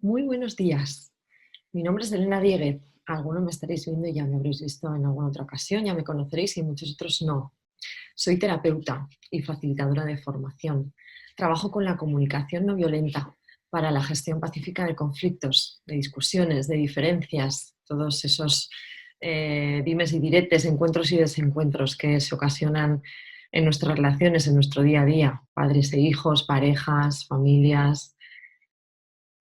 Muy buenos días. Mi nombre es Elena Dieguez. Algunos me estaréis viendo y ya me habréis visto en alguna otra ocasión, ya me conoceréis y muchos otros no. Soy terapeuta y facilitadora de formación. Trabajo con la comunicación no violenta para la gestión pacífica de conflictos, de discusiones, de diferencias, todos esos dimes y diretes, encuentros y desencuentros que se ocasionan en nuestras relaciones, en nuestro día a día, padres e hijos, parejas, familias.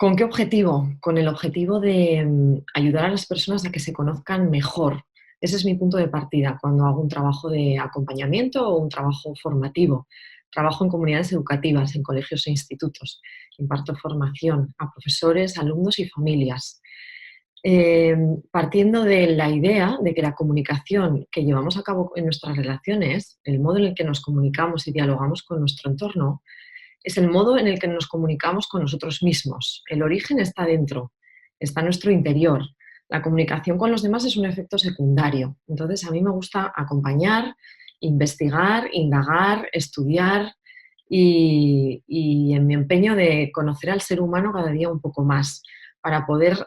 ¿Con qué objetivo? Con el objetivo de ayudar a las personas a que se conozcan mejor. Ese es mi punto de partida cuando hago un trabajo de acompañamiento o un trabajo formativo. Trabajo en comunidades educativas, en colegios e institutos. Imparto formación a profesores, alumnos y familias. Eh, Partiendo de la idea de que la comunicación que llevamos a cabo en nuestras relaciones, el modo en el que nos comunicamos y dialogamos con nuestro entorno, es el modo en el que nos comunicamos con nosotros mismos. El origen está dentro, está en nuestro interior. La comunicación con los demás es un efecto secundario. Entonces, a mí me gusta acompañar, investigar, indagar, estudiar y en mi empeño de conocer al ser humano cada día un poco más para poder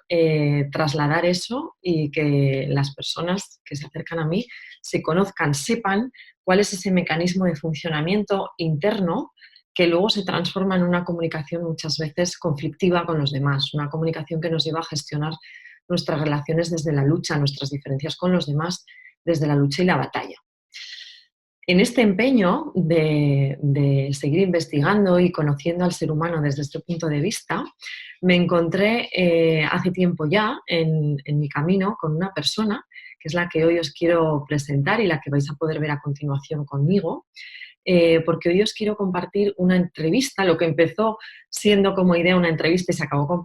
trasladar eso y que las personas que se acercan a mí se conozcan, sepan cuál es ese mecanismo de funcionamiento interno que luego se transforma en una comunicación muchas veces conflictiva con los demás, una comunicación que nos lleva a gestionar nuestras relaciones desde la lucha, nuestras diferencias con los demás desde la lucha y la batalla. En este empeño de seguir investigando y conociendo al ser humano desde este punto de vista, me encontré hace tiempo ya en mi camino con una persona, que es la que hoy os quiero presentar y la que vais a poder ver a continuación conmigo, porque hoy os quiero compartir una entrevista, lo que empezó siendo como idea una entrevista y se acabó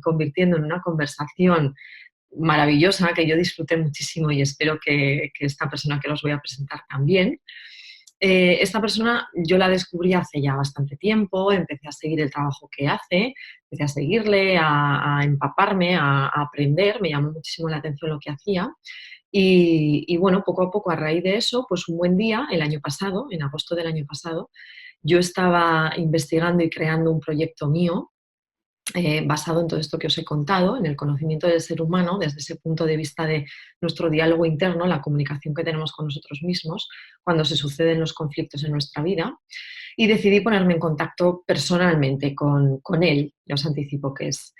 convirtiendo en una conversación maravillosa que yo disfruté muchísimo y espero que esta persona que os voy a presentar también. Esta persona yo la descubrí hace ya bastante tiempo, empecé a seguir el trabajo que hace, empecé a seguirle, a empaparme, a aprender, me llamó muchísimo la atención lo que hacía y bueno, poco a poco a raíz de eso, pues un buen día, el año pasado, en agosto del año pasado, yo estaba investigando y creando un proyecto mío basado en todo esto que os he contado, en el conocimiento del ser humano, desde ese punto de vista de nuestro diálogo interno, la comunicación que tenemos con nosotros mismos cuando se suceden los conflictos en nuestra vida. Y decidí ponerme en contacto personalmente con él. Ya os anticipo que es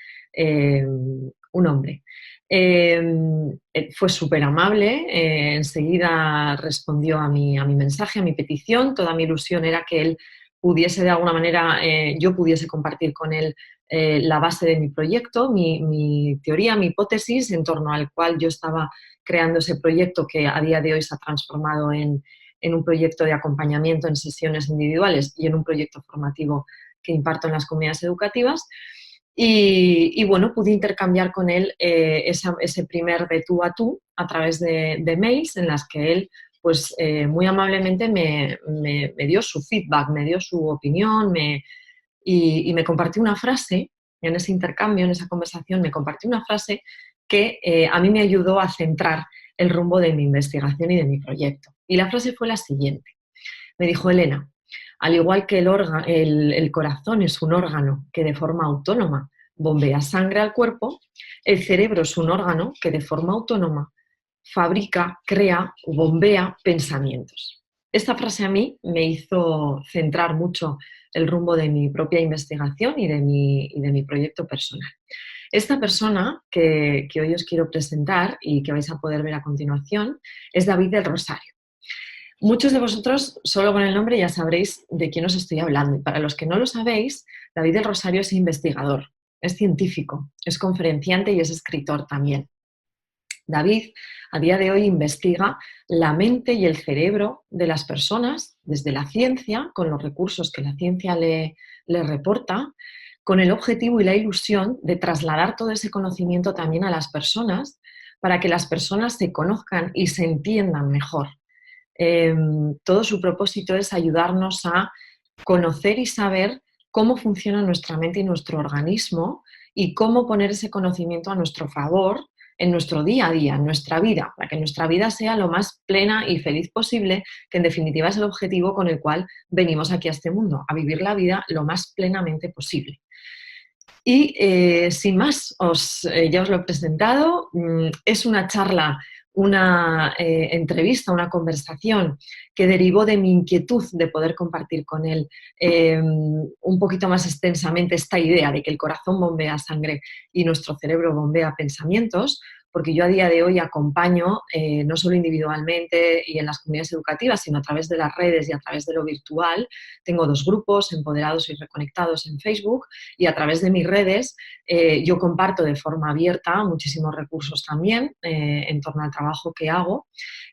un hombre. Fue súper amable, enseguida respondió a mi mensaje, a mi petición. Toda mi ilusión era que él pudiese de alguna manera, yo pudiese compartir con él la base de mi proyecto, mi teoría, mi hipótesis en torno al cual yo estaba creando ese proyecto que a día de hoy se ha transformado en un proyecto de acompañamiento en sesiones individuales y en un proyecto formativo que imparto en las comunidades educativas. Y bueno, pude intercambiar con él ese primer de tú a tú a través de mails en las que él pues muy amablemente me dio su feedback, me dio su opinión y me compartió una frase en ese intercambio, en esa conversación, me compartió una frase que a mí me ayudó a centrar el rumbo de mi investigación y de mi proyecto. Y la frase fue la siguiente. Me dijo: Elena, al igual que el corazón es un órgano que de forma autónoma bombea sangre al cuerpo, el cerebro es un órgano que de forma autónoma fabrica, crea o bombea pensamientos. Esta frase a mí me hizo centrar mucho el rumbo de mi propia investigación y de mi proyecto personal. Esta persona que hoy os quiero presentar y que vais a poder ver a continuación es David del Rosario. Muchos de vosotros, solo con el nombre, ya sabréis de quién os estoy hablando. Y para los que no lo sabéis, David del Rosario es investigador, es científico, es conferenciante y es escritor también. David, a día de hoy, investiga la mente y el cerebro de las personas desde la ciencia, con los recursos que la ciencia le reporta, con el objetivo y la ilusión de trasladar todo ese conocimiento también a las personas para que las personas se conozcan y se entiendan mejor. Todo su propósito es ayudarnos a conocer y saber cómo funciona nuestra mente y nuestro organismo y cómo poner ese conocimiento a nuestro favor en nuestro día a día, en nuestra vida, para que nuestra vida sea lo más plena y feliz posible, que en definitiva es el objetivo con el cual venimos aquí a este mundo, a vivir la vida lo más plenamente posible. Y sin más, ya os lo he presentado. Es una charla, una entrevista, una conversación que derivó de mi inquietud de poder compartir con él un poquito más extensamente esta idea de que el corazón bombea sangre y nuestro cerebro bombea pensamientos, porque yo a día de hoy acompaño no solo individualmente y en las comunidades educativas, sino a través de las redes y a través de lo virtual. Tengo 2 grupos, Empoderados y Reconectados, en Facebook, y a través de mis redes yo comparto de forma abierta muchísimos recursos también en torno al trabajo que hago,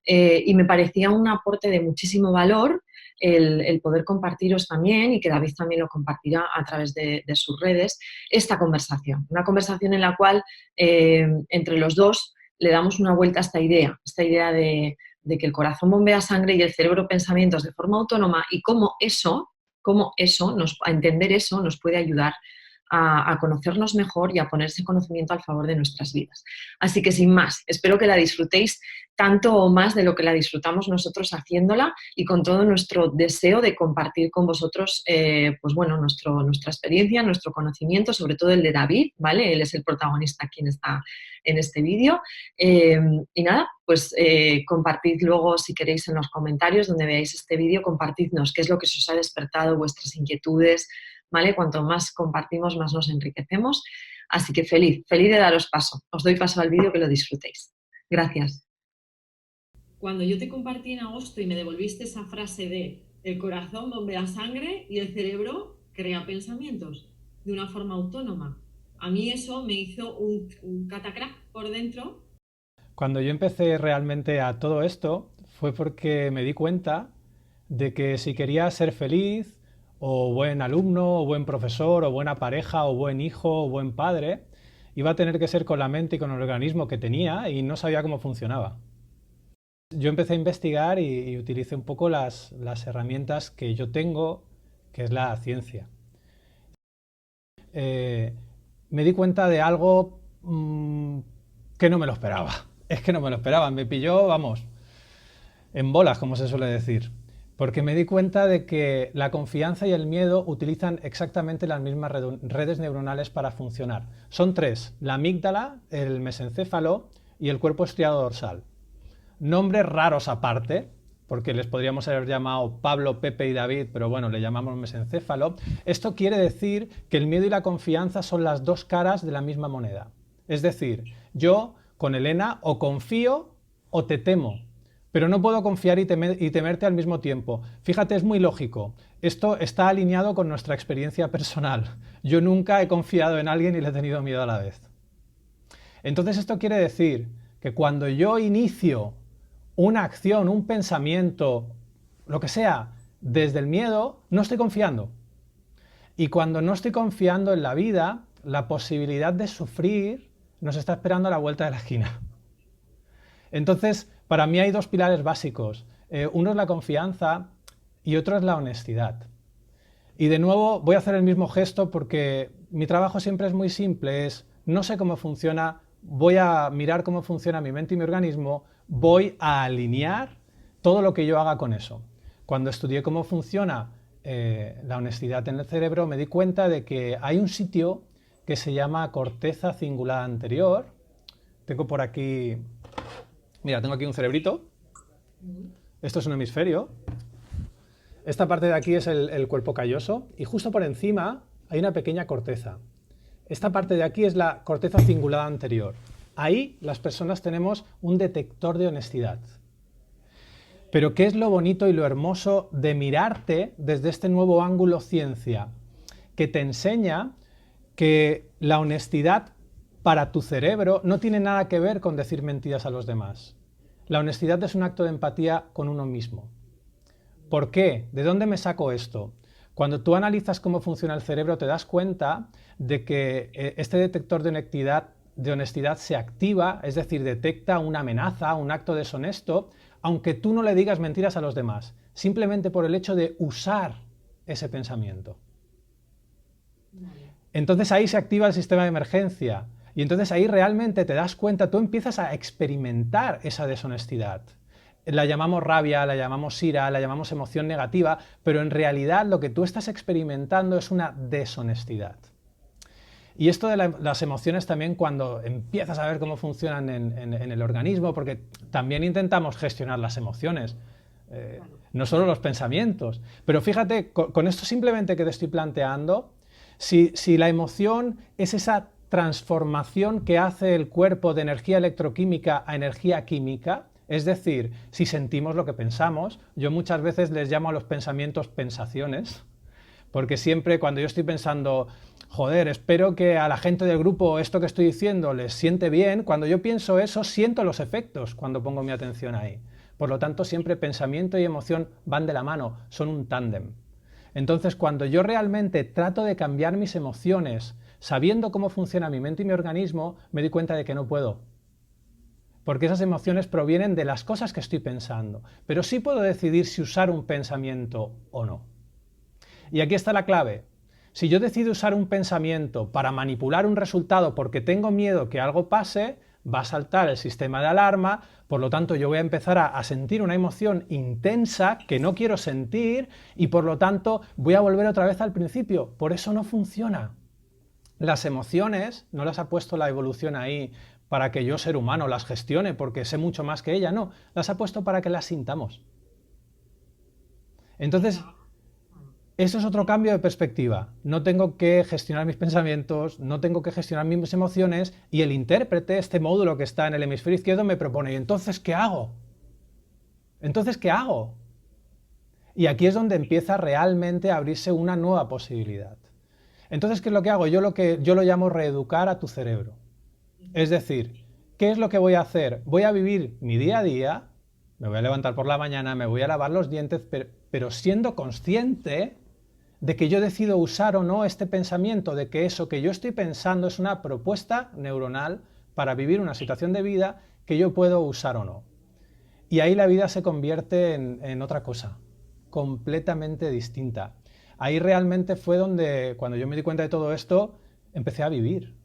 y me parecía un aporte de muchísimo valor el poder compartiros también, y que David también lo compartirá a través de sus redes, esta conversación. Una conversación en la cual entre los dos le damos una vuelta a esta idea de que el corazón bombea sangre y el cerebro pensamientos de forma autónoma, y cómo a entender eso nos puede ayudar a conocernos mejor y a poner ese conocimiento al favor de nuestras vidas. Así que sin más, espero que la disfrutéis tanto o más de lo que la disfrutamos nosotros haciéndola, y con todo nuestro deseo de compartir con vosotros pues bueno, nuestra experiencia, nuestro conocimiento, sobre todo el de David, ¿vale? Él es el protagonista quien está en este vídeo. Y nada, pues compartid luego, si queréis, en los comentarios donde veáis este vídeo, compartidnos qué es lo que os ha despertado, vuestras inquietudes, ¿vale? Cuanto más compartimos, más nos enriquecemos. Así que feliz de daros paso. Os doy paso al vídeo, que lo disfrutéis. Gracias. Cuando yo te compartí en agosto y me devolviste esa frase de el corazón bombea sangre y el cerebro crea pensamientos de una forma autónoma, a mí eso me hizo un catacrack por dentro. Cuando yo empecé realmente a todo esto fue porque me di cuenta de que si quería ser feliz, o buen alumno, o buen profesor, o buena pareja, o buen hijo, o buen padre, iba a tener que ser con la mente y con el organismo que tenía, y no sabía cómo funcionaba. Yo empecé a investigar y utilicé un poco las herramientas que yo tengo, que es la ciencia. Me di cuenta de algo que no me lo esperaba. Es que no me lo esperaba, me pilló, vamos, en bolas, como se suele decir. Porque me di cuenta de que la confianza y el miedo utilizan exactamente las mismas redes neuronales para funcionar. Son 3, la amígdala, el mesencéfalo y el cuerpo estriado dorsal. Nombres raros aparte, porque les podríamos haber llamado Pablo, Pepe y David, pero bueno, le llamamos mesencéfalo. Esto quiere decir que el miedo y la confianza son las 2 caras de la misma moneda. Es decir, yo con Elena o confío o te temo, pero no puedo confiar y temerte al mismo tiempo. Fíjate, es muy lógico. Esto está alineado con nuestra experiencia personal. Yo nunca he confiado en alguien y le he tenido miedo a la vez. Entonces esto quiere decir que cuando yo inicio una acción, un pensamiento, lo que sea, desde el miedo, no estoy confiando. Y cuando no estoy confiando en la vida, la posibilidad de sufrir nos está esperando a la vuelta de la esquina. Entonces, para mí hay 2 pilares básicos. Uno es la confianza y otro es la honestidad. Y de nuevo voy a hacer el mismo gesto porque mi trabajo siempre es muy simple, es no sé cómo funciona, voy a mirar cómo funciona mi mente y mi organismo, voy a alinear todo lo que yo haga con eso. Cuando estudié cómo funciona la honestidad en el cerebro, me di cuenta de que hay un sitio que se llama corteza cingulada anterior. Tengo por aquí, mira, tengo aquí un cerebrito. Esto es un hemisferio. Esta parte de aquí es el cuerpo calloso y justo por encima hay una pequeña corteza. Esta parte de aquí es la corteza cingulada anterior. Ahí las personas tenemos un detector de honestidad. Pero ¿qué es lo bonito y lo hermoso de mirarte desde este nuevo ángulo ciencia? Que te enseña que la honestidad para tu cerebro no tiene nada que ver con decir mentiras a los demás. La honestidad es un acto de empatía con uno mismo. ¿Por qué? ¿De dónde me saco esto? Cuando tú analizas cómo funciona el cerebro te das cuenta de que este detector de honestidad se activa, es decir, detecta una amenaza, un acto deshonesto, aunque tú no le digas mentiras a los demás, simplemente por el hecho de usar ese pensamiento. Entonces ahí se activa el sistema de emergencia y entonces ahí realmente te das cuenta, tú empiezas a experimentar esa deshonestidad. La llamamos rabia, la llamamos ira, la llamamos emoción negativa, pero en realidad lo que tú estás experimentando es una deshonestidad. Y esto de las emociones también, cuando empiezas a ver cómo funcionan en el organismo, porque también intentamos gestionar las emociones, no solo los pensamientos. Pero fíjate, con esto simplemente que te estoy planteando, si la emoción es esa transformación que hace el cuerpo de energía electroquímica a energía química, es decir, si sentimos lo que pensamos, yo muchas veces les llamo a los pensamientos pensaciones, porque siempre cuando yo estoy pensando, joder, espero que a la gente del grupo esto que estoy diciendo les siente bien, cuando yo pienso eso, siento los efectos cuando pongo mi atención ahí. Por lo tanto, siempre pensamiento y emoción van de la mano, son un tándem. Entonces, cuando yo realmente trato de cambiar mis emociones, sabiendo cómo funciona mi mente y mi organismo, me doy cuenta de que no puedo. Porque esas emociones provienen de las cosas que estoy pensando. Pero sí puedo decidir si usar un pensamiento o no. Y aquí está la clave. Si yo decido usar un pensamiento para manipular un resultado porque tengo miedo que algo pase, va a saltar el sistema de alarma, por lo tanto yo voy a empezar a sentir una emoción intensa que no quiero sentir y por lo tanto voy a volver otra vez al principio. Por eso no funciona. Las emociones no las ha puesto la evolución ahí para que yo, ser humano, las gestione porque sé mucho más que ella, no, las ha puesto para que las sintamos. Entonces, eso es otro cambio de perspectiva. No tengo que gestionar mis pensamientos, no tengo que gestionar mis emociones y el intérprete, este módulo que está en el hemisferio izquierdo, me propone, ¿y entonces qué hago? ¿Entonces qué hago? Y aquí es donde empieza realmente a abrirse una nueva posibilidad. Entonces, ¿qué es lo que hago? Yo lo llamo reeducar a tu cerebro. Es decir, ¿qué es lo que voy a hacer? Voy a vivir mi día a día, me voy a levantar por la mañana, me voy a lavar los dientes, pero siendo consciente de que yo decido usar o no este pensamiento, de que eso que yo estoy pensando es una propuesta neuronal para vivir una situación de vida que yo puedo usar o no. Y ahí la vida se convierte en otra cosa, completamente distinta. Ahí realmente fue donde, cuando yo me di cuenta de todo esto, empecé a vivir.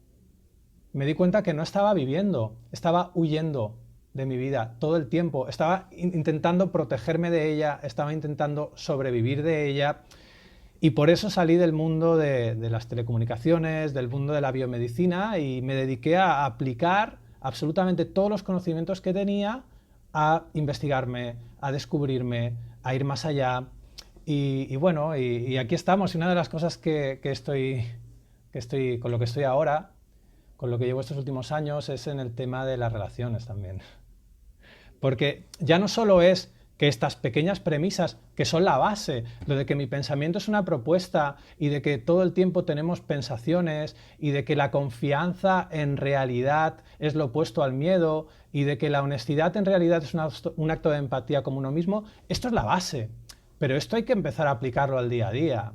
Me di cuenta que no estaba viviendo, estaba huyendo de mi vida todo el tiempo. Estaba intentando protegerme de ella, estaba intentando sobrevivir de ella. Y por eso salí del mundo de las telecomunicaciones, del mundo de la biomedicina y me dediqué a aplicar absolutamente todos los conocimientos que tenía a investigarme, a descubrirme, a ir más allá. Y bueno, y aquí estamos. Y una de las cosas con lo que estoy ahora, con lo que llevo estos últimos años, es en el tema de las relaciones también. Porque ya no solo es que estas pequeñas premisas, que son la base, lo de que mi pensamiento es una propuesta y de que todo el tiempo tenemos pensaciones y de que la confianza en realidad es lo opuesto al miedo y de que la honestidad en realidad es un acto de empatía como uno mismo, esto es la base. Pero esto hay que empezar a aplicarlo al día a día.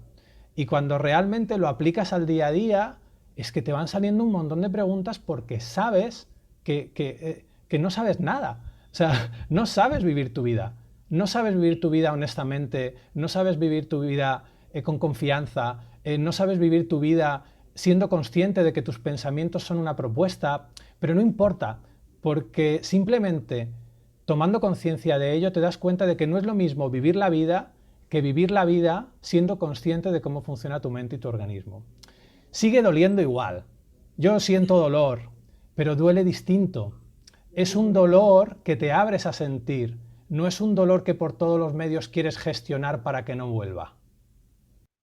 Y cuando realmente lo aplicas al día a día, es que te van saliendo un montón de preguntas porque sabes que no sabes nada. O sea, no sabes vivir tu vida. No sabes vivir tu vida honestamente, no sabes vivir tu vida con confianza, no sabes vivir tu vida siendo consciente de que tus pensamientos son una propuesta, pero no importa, porque simplemente tomando conciencia de ello te das cuenta de que no es lo mismo vivir la vida que vivir la vida siendo consciente de cómo funciona tu mente y tu organismo. Sigue doliendo igual. Yo siento dolor, pero duele distinto. Es un dolor que te abres a sentir. No es un dolor que por todos los medios quieres gestionar para que no vuelva.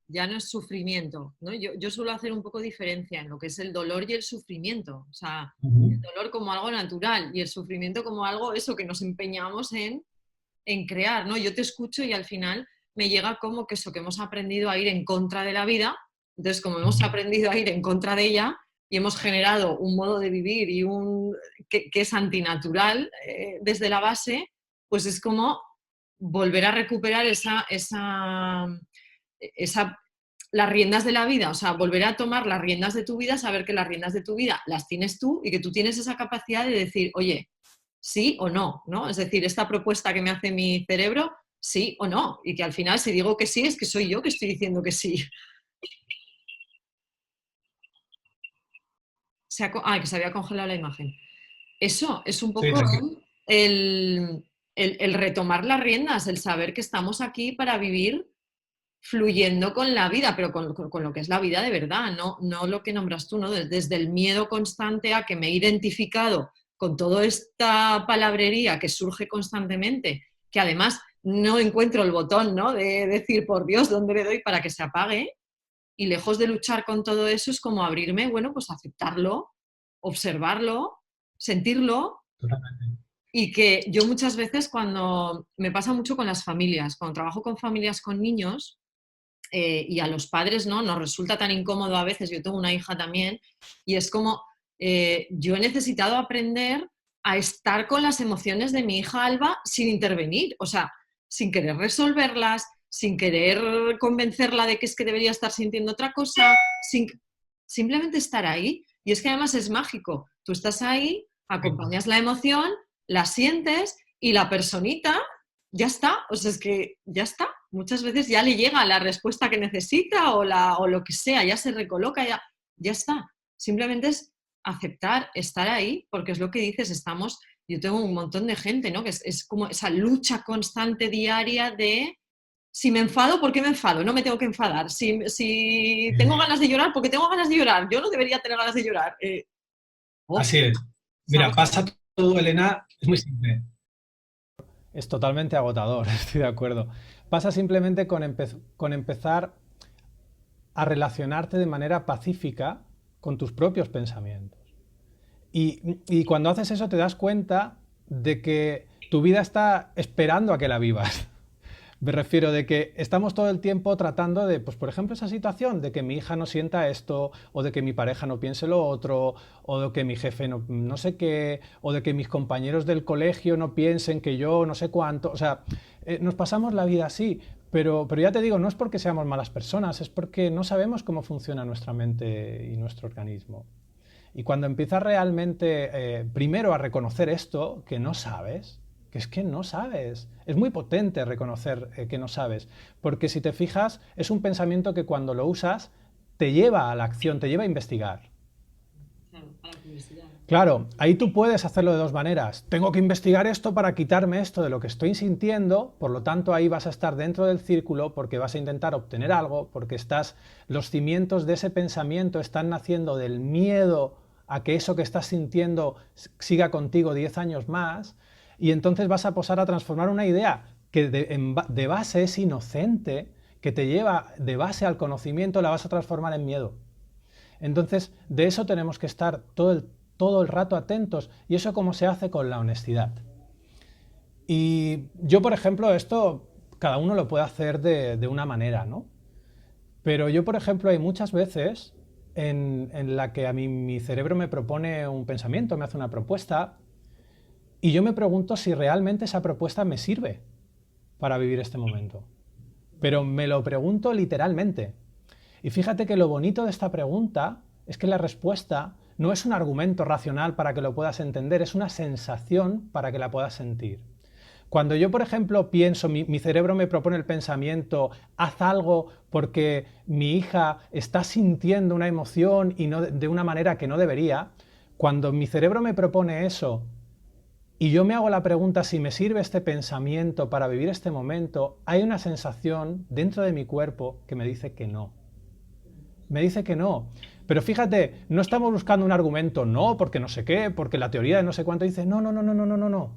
Ya no es sufrimiento, ¿no? Yo suelo hacer un poco diferencia en lo que es el dolor y el sufrimiento. O sea, el dolor como algo natural y el sufrimiento como algo, eso, que nos empeñamos en crear, ¿no? Yo te escucho y al final me llega como que eso, que hemos aprendido a ir en contra de la vida. Entonces, como hemos aprendido a ir en contra de ella y hemos generado un modo de vivir y que es antinatural desde la base, pues es como volver a recuperar las riendas de la vida, o sea, volver a tomar las riendas de tu vida, saber que las riendas de tu vida las tienes tú y que tú tienes esa capacidad de decir, oye, sí o no, ¿no? Es decir, esta propuesta que me hace mi cerebro, sí o no. Y que al final, si digo que sí, es que soy yo que estoy diciendo que sí. Que se había congelado la imagen. Eso es un Sí, poco tranquilo. el retomar las riendas, el saber que estamos aquí para vivir fluyendo con la vida, pero con lo que es la vida de verdad, no lo que nombras tú, ¿no? Desde el miedo constante a que me he identificado con toda esta palabrería que surge constantemente, que además no encuentro el botón, ¿no? De decir, por Dios, ¿dónde le doy para que se apague? Y lejos de luchar con todo eso es como abrirme, bueno, pues aceptarlo, observarlo, sentirlo. Totalmente. Y que yo muchas veces cuando me pasa mucho con las familias, cuando trabajo con familias con niños, y a los padres no nos resulta tan incómodo a veces, yo tengo una hija también, y es como yo he necesitado aprender a estar con las emociones de mi hija Alba sin intervenir, o sea, sin querer resolverlas, sin querer convencerla de que es que debería estar sintiendo otra cosa, sin, simplemente estar ahí. Y es que además es mágico, tú estás ahí, acompañas la emoción, la sientes y la personita ya está, o sea, es que ya está. Muchas veces ya le llega la respuesta que necesita o lo que sea, ya se recoloca, ya está. Simplemente es aceptar, estar ahí, porque es lo que dices, estamos, yo tengo un montón de gente, ¿no? Que es como esa lucha constante diaria de, si me enfado, ¿por qué me enfado? No me tengo que enfadar. Si tengo ganas de llorar, ¿por qué tengo ganas de llorar? Yo no debería tener ganas de llorar. Así es. Mira, ¿Sabes? pasa todo, Elena, es muy simple. Es totalmente agotador, estoy de acuerdo. Pasa simplemente con empezar a relacionarte de manera pacífica con tus propios pensamientos. Y cuando haces eso te das cuenta de que tu vida está esperando a que la vivas. Me refiero de que estamos todo el tiempo tratando de, pues por ejemplo, esa situación de que mi hija no sienta esto, o de que mi pareja no piense lo otro, o de que mi jefe no sé qué, o de que mis compañeros del colegio no piensen que yo no sé cuánto. O sea, nos pasamos la vida así, pero ya te digo, no es porque seamos malas personas, es porque no sabemos cómo funciona nuestra mente y nuestro organismo. Y cuando empiezas realmente, primero a reconocer esto, que no sabes, que es que no sabes. Es muy potente reconocer que no sabes, porque si te fijas, es un pensamiento que cuando lo usas te lleva a la acción, te lleva a investigar. Claro, a la curiosidad. Claro, ahí tú puedes hacerlo de dos maneras. Tengo que investigar esto para quitarme esto de lo que estoy sintiendo, por lo tanto ahí vas a estar dentro del círculo porque vas a intentar obtener algo, porque los cimientos de ese pensamiento están naciendo del miedo a que eso que estás sintiendo siga contigo 10 años más, y entonces vas a pasar a transformar una idea que de base es inocente, que te lleva de base al conocimiento, la vas a transformar en miedo. Entonces, de eso tenemos que estar todo el rato atentos. ¿Y eso cómo se hace? Con la honestidad. Y yo, por ejemplo, esto cada uno lo puede hacer de una manera, ¿no? Pero yo, por ejemplo, hay muchas veces en la que a mí mi cerebro me propone un pensamiento, me hace una propuesta, y yo me pregunto si realmente esa propuesta me sirve para vivir este momento. Pero me lo pregunto literalmente. Y fíjate que lo bonito de esta pregunta es que la respuesta no es un argumento racional para que lo puedas entender, es una sensación para que la puedas sentir. Cuando yo, por ejemplo, pienso, mi cerebro me propone el pensamiento, haz algo porque mi hija está sintiendo una emoción y no de una manera que no debería, cuando mi cerebro me propone eso y yo me hago la pregunta si me sirve este pensamiento para vivir este momento, hay una sensación dentro de mi cuerpo que me dice que no. Me dice que no. Pero fíjate, no estamos buscando un argumento, no, porque no sé qué, porque la teoría de no sé cuánto dice, no, no, no, no, no, no, no, no.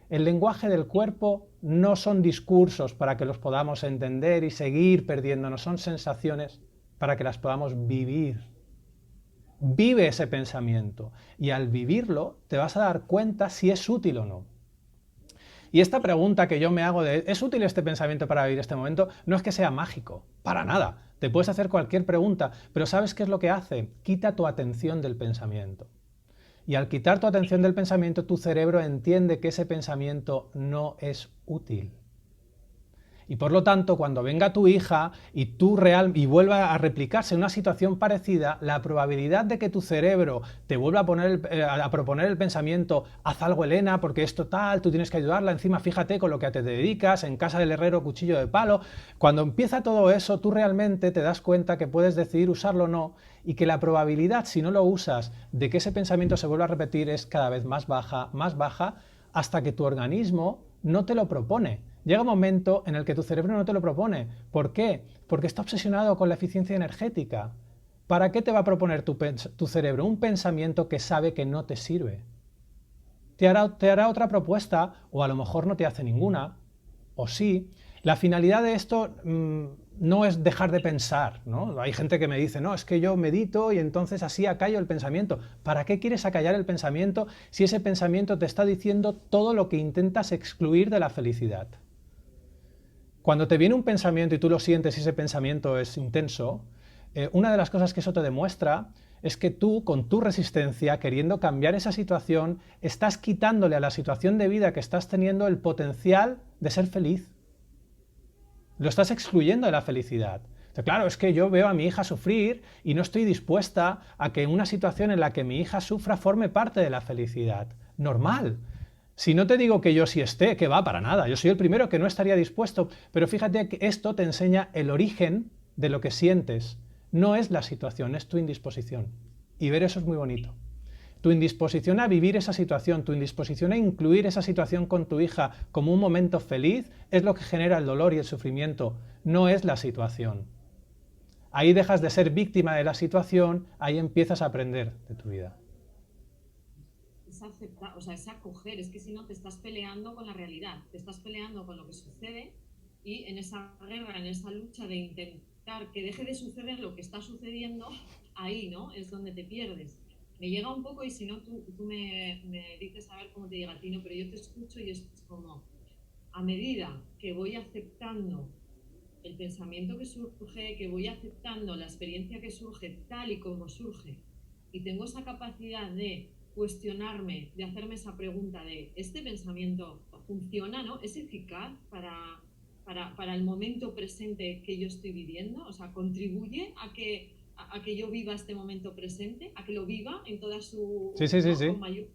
El lenguaje del cuerpo no son discursos para que los podamos entender y seguir perdiéndonos, son sensaciones para que las podamos vivir. Vive ese pensamiento y al vivirlo te vas a dar cuenta si es útil o no. Y esta pregunta que yo me hago de ¿es útil este pensamiento para vivir este momento? No es que sea mágico, para nada. Te puedes hacer cualquier pregunta, pero ¿sabes qué es lo que hace? Quita tu atención del pensamiento. Y al quitar tu atención del pensamiento, tu cerebro entiende que ese pensamiento no es útil. Y por lo tanto, cuando venga tu hija y vuelva a replicarse una situación parecida, la probabilidad de que tu cerebro te vuelva a proponer el pensamiento, haz algo, Elena, porque esto tal, tú tienes que ayudarla, encima fíjate con lo que te dedicas, en casa del herrero cuchillo de palo. Cuando empieza todo eso, tú realmente te das cuenta que puedes decidir usarlo o no, y que la probabilidad, si no lo usas, de que ese pensamiento se vuelva a repetir es cada vez más baja, hasta que tu organismo no te lo propone. Llega un momento en el que tu cerebro no te lo propone. ¿Por qué? Porque está obsesionado con la eficiencia energética. ¿Para qué te va a proponer tu cerebro un pensamiento que sabe que no te sirve? Te hará otra propuesta, o a lo mejor no te hace ninguna, o sí. La finalidad de esto no es dejar de pensar, ¿no? Hay gente que me dice, no, es que yo medito y entonces así acallo el pensamiento. ¿Para qué quieres acallar el pensamiento si ese pensamiento te está diciendo todo lo que intentas excluir de la felicidad? Cuando te viene un pensamiento y tú lo sientes y ese pensamiento es intenso, una de las cosas que eso te demuestra es que tú, con tu resistencia, queriendo cambiar esa situación, estás quitándole a la situación de vida que estás teniendo el potencial de ser feliz. Lo estás excluyendo de la felicidad. Claro, es que yo veo a mi hija sufrir y no estoy dispuesta a que una situación en la que mi hija sufra forme parte de la felicidad. Normal. Si no te digo que yo sí esté, que va, para nada. Yo soy el primero que no estaría dispuesto. Pero fíjate que esto te enseña el origen de lo que sientes. No es la situación, es tu indisposición. Y ver eso es muy bonito. Tu indisposición a vivir esa situación, tu indisposición a incluir esa situación con tu hija como un momento feliz, es lo que genera el dolor y el sufrimiento, no es la situación. Ahí dejas de ser víctima de la situación, ahí empiezas a aprender de tu vida. Es aceptar, o sea, es acoger, es que si no te estás peleando con la realidad, te estás peleando con lo que sucede y en esa guerra, en esa lucha de intentar que deje de suceder lo que está sucediendo, ahí, ¿no? Es donde te pierdes. Me llega un poco y si no, tú me dices a ver cómo te llega a ti, ¿no? Pero yo te escucho y es como, a medida que voy aceptando el pensamiento que surge, que voy aceptando la experiencia que surge tal y como surge, y tengo esa capacidad de cuestionarme, de hacerme esa pregunta de, ¿este pensamiento funciona, ¿no? ¿Es eficaz para el momento presente que yo estoy viviendo? O sea, ¿contribuye a que yo viva este momento presente? ¿A que lo viva en toda su... Sí, sí, sí, ¿no? sí. Con mayor...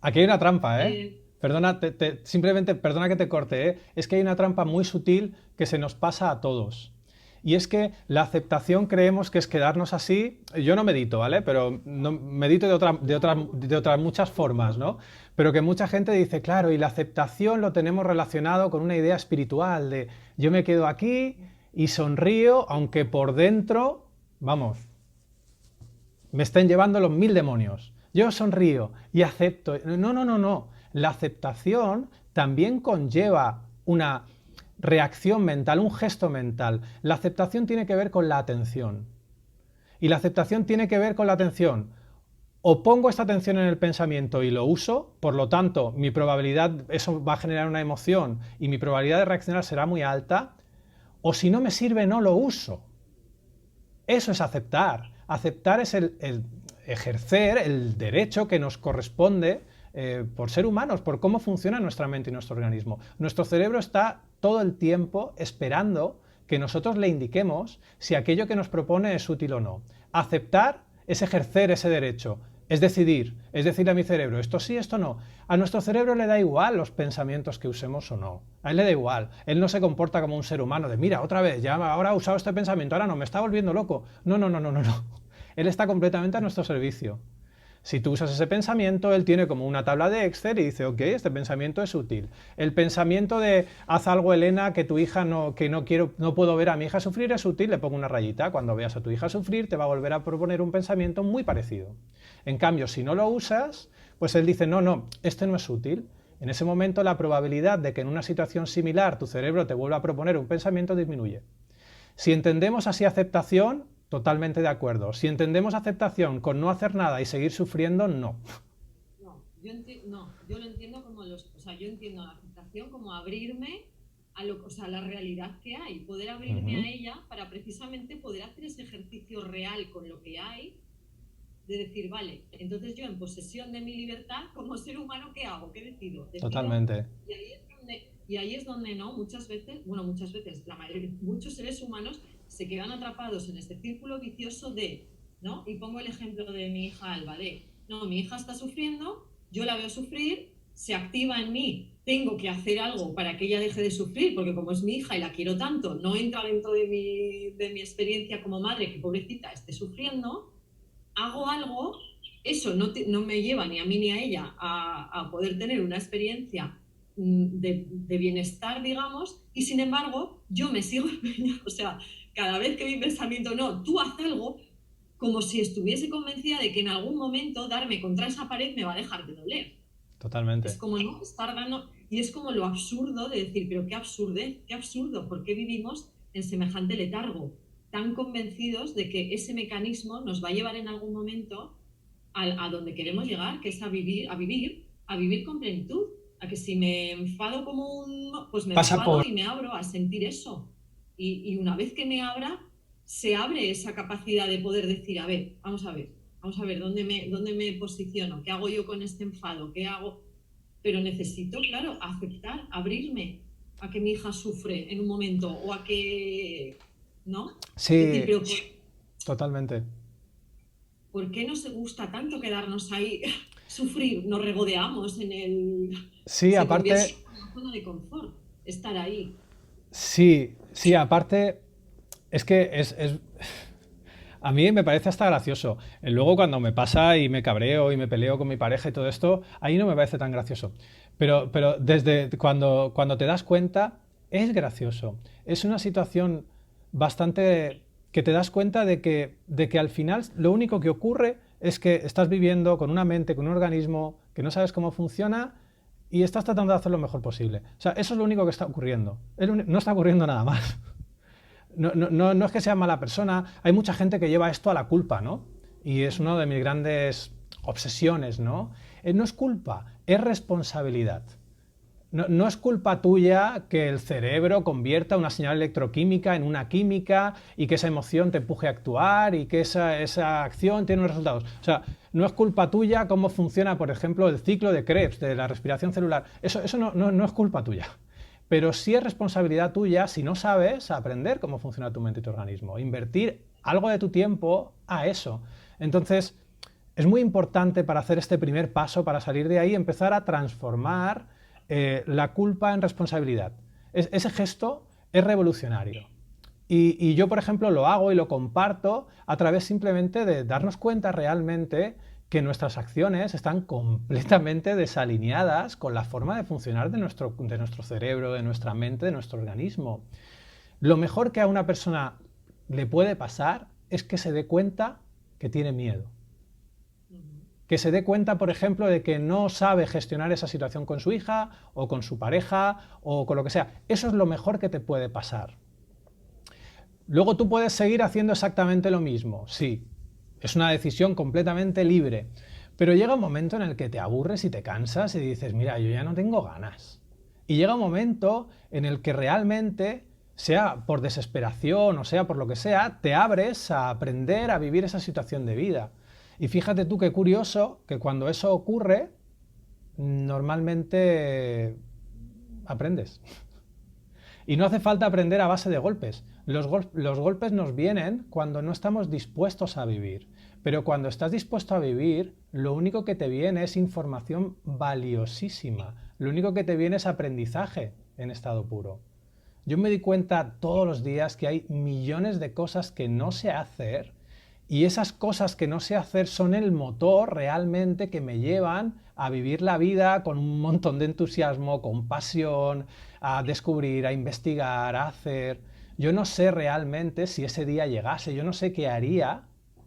Aquí hay una trampa, ¿eh? Eh, Perdona, simplemente, perdona que te corte, ¿eh? Es que hay una trampa muy sutil que se nos pasa a todos. Y es que la aceptación creemos que es quedarnos así. Yo no medito, ¿vale? Pero no, medito de otras muchas formas, ¿no? Pero que mucha gente dice, claro, y la aceptación lo tenemos relacionado con una idea espiritual de yo me quedo aquí y sonrío, aunque por dentro, vamos, me estén llevando los mil demonios. Yo sonrío y acepto. No, no, no, no. La aceptación también conlleva una reacción mental, un gesto mental. La aceptación tiene que ver con la atención. Y la aceptación tiene que ver con la atención. O pongo esta atención en el pensamiento y lo uso, por lo tanto, mi probabilidad, eso va a generar una emoción y mi probabilidad de reaccionar será muy alta, o si no me sirve, no lo uso. Eso es aceptar. Aceptar es el ejercer el derecho que nos corresponde por ser humanos, por cómo funciona nuestra mente y nuestro organismo. Nuestro cerebro está todo el tiempo esperando que nosotros le indiquemos si aquello que nos propone es útil o no. Aceptar es ejercer ese derecho, es decirle a mi cerebro, esto sí, esto no. A nuestro cerebro le da igual los pensamientos que usemos o no. A él le da igual. Él no se comporta como un ser humano de, mira, otra vez, ya ahora ha usado este pensamiento, ahora no, me está volviendo loco. No, no, no, no, no, no. Él está completamente a nuestro servicio. Si tú usas ese pensamiento, él tiene como una tabla de Excel y dice, ok, este pensamiento es útil. El pensamiento de, haz algo, Elena, que tu hija no quiero, no puedo ver a mi hija sufrir, es útil, le pongo una rayita. Cuando veas a tu hija sufrir, te va a volver a proponer un pensamiento muy parecido. En cambio, si no lo usas, pues él dice, no, no, este no es útil. En ese momento la probabilidad de que en una situación similar tu cerebro te vuelva a proponer un pensamiento disminuye. Si entendemos así aceptación, totalmente de acuerdo. Si entendemos aceptación con no hacer nada y seguir sufriendo, no. No, yo lo entiendo como o sea, yo entiendo la aceptación como abrirme a o sea, la realidad que hay, poder abrirme a ella para precisamente poder hacer ese ejercicio real con lo que hay, de decir, vale, entonces yo en posesión de mi libertad, como ser humano, ¿qué hago? ¿Qué decido? Totalmente. Y ahí es donde no, muchas veces, la mayoría, muchos seres humanos se quedan atrapados en este círculo vicioso de, ¿no? Y pongo el ejemplo de mi hija Alba, de, no, mi hija está sufriendo, yo la veo sufrir, se activa en mí, tengo que hacer algo para que ella deje de sufrir, porque como es mi hija y la quiero tanto, no entra dentro de mi experiencia como madre, que pobrecita esté sufriendo, hago algo, eso no me lleva ni a mí ni a ella a poder tener una experiencia de bienestar, digamos, y sin embargo yo me sigo empeñando, o sea, cada vez que mi pensamiento, no, tú haz algo, como si estuviese convencida de que en algún momento darme contra esa pared me va a dejar de doler. Es Totalmente. como no estar dando, y es como lo absurdo de decir, pero qué absurdez, qué absurdo, ¿por qué vivimos en semejante letargo? Tan convencidos de que ese mecanismo nos va a llevar en algún momento a donde queremos llegar, que es a vivir con plenitud. A que si me enfado como un, pues me Pasa enfado por... y me abro a sentir eso. Y una vez que me abra, se abre esa capacidad de poder decir, vamos a ver, ¿dónde me posiciono? ¿Qué hago yo con este enfado? ¿Qué hago? Pero necesito, claro, aceptar, abrirme a que mi hija sufre en un momento o a que, ¿no? Decir, Sí, pero totalmente. ¿por qué nos gusta tanto quedarnos ahí, sufrir? Nos regodeamos en el... Sí, Se convierte aparte, en una zona de confort, estar ahí. sí, aparte, es que a mí me parece hasta gracioso. Luego cuando me pasa y me cabreo y me peleo con mi pareja y todo esto, ahí no me parece tan gracioso. Pero desde cuando te das cuenta, es gracioso. Es una situación bastante que te das cuenta de que al final lo único que ocurre es que estás viviendo con una mente, con un organismo que no sabes cómo funciona y estás tratando de hacer lo mejor posible. O sea, eso es lo único que está ocurriendo. No está ocurriendo nada más. No es que sea mala persona, hay mucha gente que lleva esto a la culpa, ¿no? Y es una de mis grandes obsesiones, ¿no? No es culpa, es responsabilidad. No es culpa tuya que el cerebro convierta una señal electroquímica en una química y que esa emoción te empuje a actuar y que esa acción tiene unos resultados. O sea, no es culpa tuya cómo funciona, por ejemplo, el ciclo de Krebs, de la respiración celular. Eso no es culpa tuya. Pero sí es responsabilidad tuya, si no sabes, aprender cómo funciona tu mente y tu organismo. Invertir algo de tu tiempo a eso. Entonces, es muy importante para hacer este primer paso, para salir de ahí, empezar a transformar la culpa en responsabilidad. Ese gesto es revolucionario. Y yo, por ejemplo, lo hago y lo comparto a través simplemente de darnos cuenta realmente que nuestras acciones están completamente desalineadas con la forma de funcionar de nuestro cerebro, de nuestra mente, de nuestro organismo. Lo mejor que a una persona le puede pasar es que se dé cuenta que tiene miedo. Que se dé cuenta, por ejemplo, de que no sabe gestionar esa situación con su hija o con su pareja o con lo que sea. Eso es lo mejor que te puede pasar. Luego tú puedes seguir haciendo exactamente lo mismo, sí. Es una decisión completamente libre. Pero llega un momento en el que te aburres y te cansas y dices, mira, yo ya no tengo ganas. Y llega un momento en el que realmente, sea por desesperación o sea por lo que sea, te abres a aprender a vivir esa situación de vida. Y fíjate tú qué curioso que cuando eso ocurre, normalmente aprendes. Y no hace falta aprender a base de golpes. Los golpes nos vienen cuando no estamos dispuestos a vivir. Pero cuando estás dispuesto a vivir, lo único que te viene es información valiosísima. Lo único que te viene es aprendizaje en estado puro. Yo me di cuenta todos los días que hay millones de cosas que no sé hacer y esas cosas que no sé hacer son el motor realmente que me llevan a vivir la vida con un montón de entusiasmo, con pasión, a descubrir, a investigar, a hacer. Yo no sé realmente si ese día llegase, yo no sé qué haría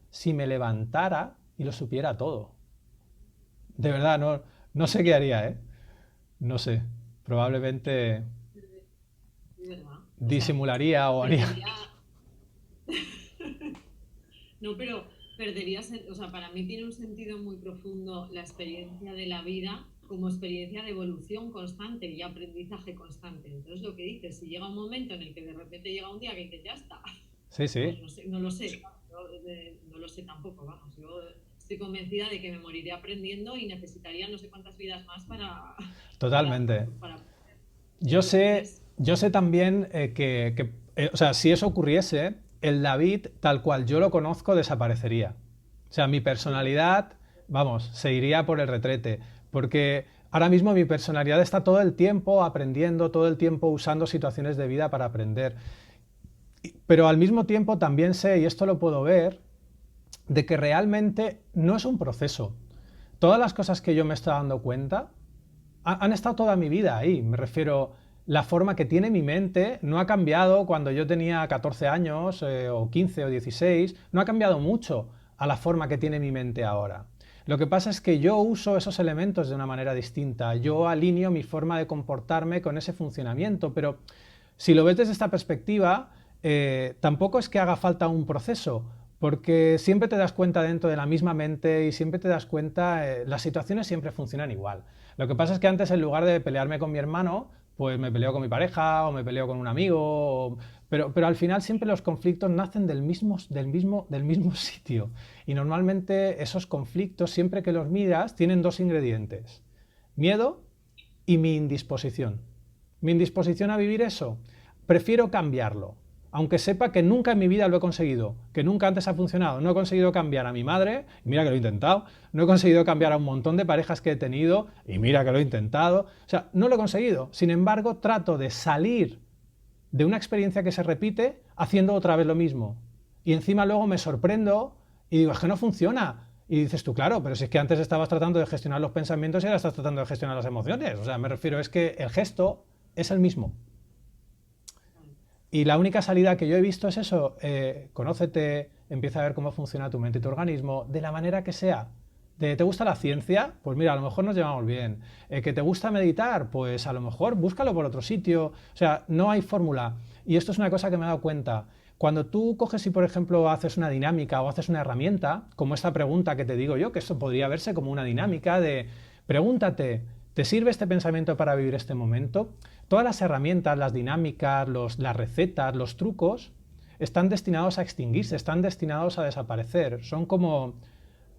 si me levantara y lo supiera todo. De verdad, no sé qué haría, ¿eh? No sé. Probablemente De verdad. O sea, disimularía o haría... perdería. No, pero o sea, para mí tiene un sentido muy profundo la experiencia de la vida como experiencia de evolución constante y aprendizaje constante. Entonces, lo que dices, si llega un momento en el que de repente llega un día que dices, ya está, Sí, pues sí, no sé, no lo sé, no lo sé tampoco, vamos, yo estoy convencida de que me moriré aprendiendo y necesitaría no sé cuántas vidas más para, totalmente. para Yo sé, entonces, yo sé también o sea, si eso ocurriese, el David tal cual yo lo conozco desaparecería. O sea, mi personalidad, vamos, se iría por el retrete. Porque ahora mismo mi personalidad está todo el tiempo aprendiendo, todo el tiempo usando situaciones de vida para aprender. Pero al mismo tiempo también sé, y esto lo puedo ver, de que realmente no es un proceso. Todas las cosas que yo me estoy dando cuenta han estado toda mi vida ahí. Me refiero, la forma que tiene mi mente no ha cambiado cuando yo tenía 14 años, o 15 o 16, no ha cambiado mucho a la forma que tiene mi mente ahora. Lo que pasa es que yo uso esos elementos de una manera distinta, yo alineo mi forma de comportarme con ese funcionamiento, pero si lo ves desde esta perspectiva, tampoco es que haga falta un proceso, porque siempre te das cuenta dentro de la misma mente y siempre te das cuenta, las situaciones siempre funcionan igual. Lo que pasa es que antes, en lugar de pelearme con mi hermano, pues me peleo con mi pareja o me peleo con un amigo, pero al final siempre los conflictos nacen del mismo sitio. Y normalmente esos conflictos, siempre que los miras, tienen dos ingredientes: miedo y mi indisposición. Mi indisposición a vivir eso, prefiero cambiarlo. Aunque sepa que nunca en mi vida lo he conseguido, que nunca antes ha funcionado. No he conseguido cambiar a mi madre, y mira que lo he intentado. No he conseguido cambiar a un montón de parejas que he tenido, y mira que lo he intentado. O sea, no lo he conseguido. Sin embargo, trato de salir de una experiencia que se repite haciendo otra vez lo mismo. Y encima luego me sorprendo y digo, es que no funciona. Y dices tú, claro, pero si es que antes estabas tratando de gestionar los pensamientos y ahora estás tratando de gestionar las emociones. O sea, me refiero, es que el gesto es el mismo. Y la única salida que yo he visto es eso: conócete, empieza a ver cómo funciona tu mente y tu organismo, de la manera que sea. ¿Te gusta la ciencia? Pues mira, a lo mejor nos llevamos bien. ¿Que te gusta meditar? Pues a lo mejor búscalo por otro sitio. O sea, no hay fórmula. Y esto es una cosa que me he dado cuenta. Cuando tú coges y, por ejemplo, haces una dinámica o haces una herramienta, como esta pregunta que te digo yo, que esto podría verse como una dinámica de pregúntate, ¿te sirve este pensamiento para vivir este momento? Todas las herramientas, las dinámicas, las recetas, los trucos, están destinados a extinguirse, están destinados a desaparecer. Son como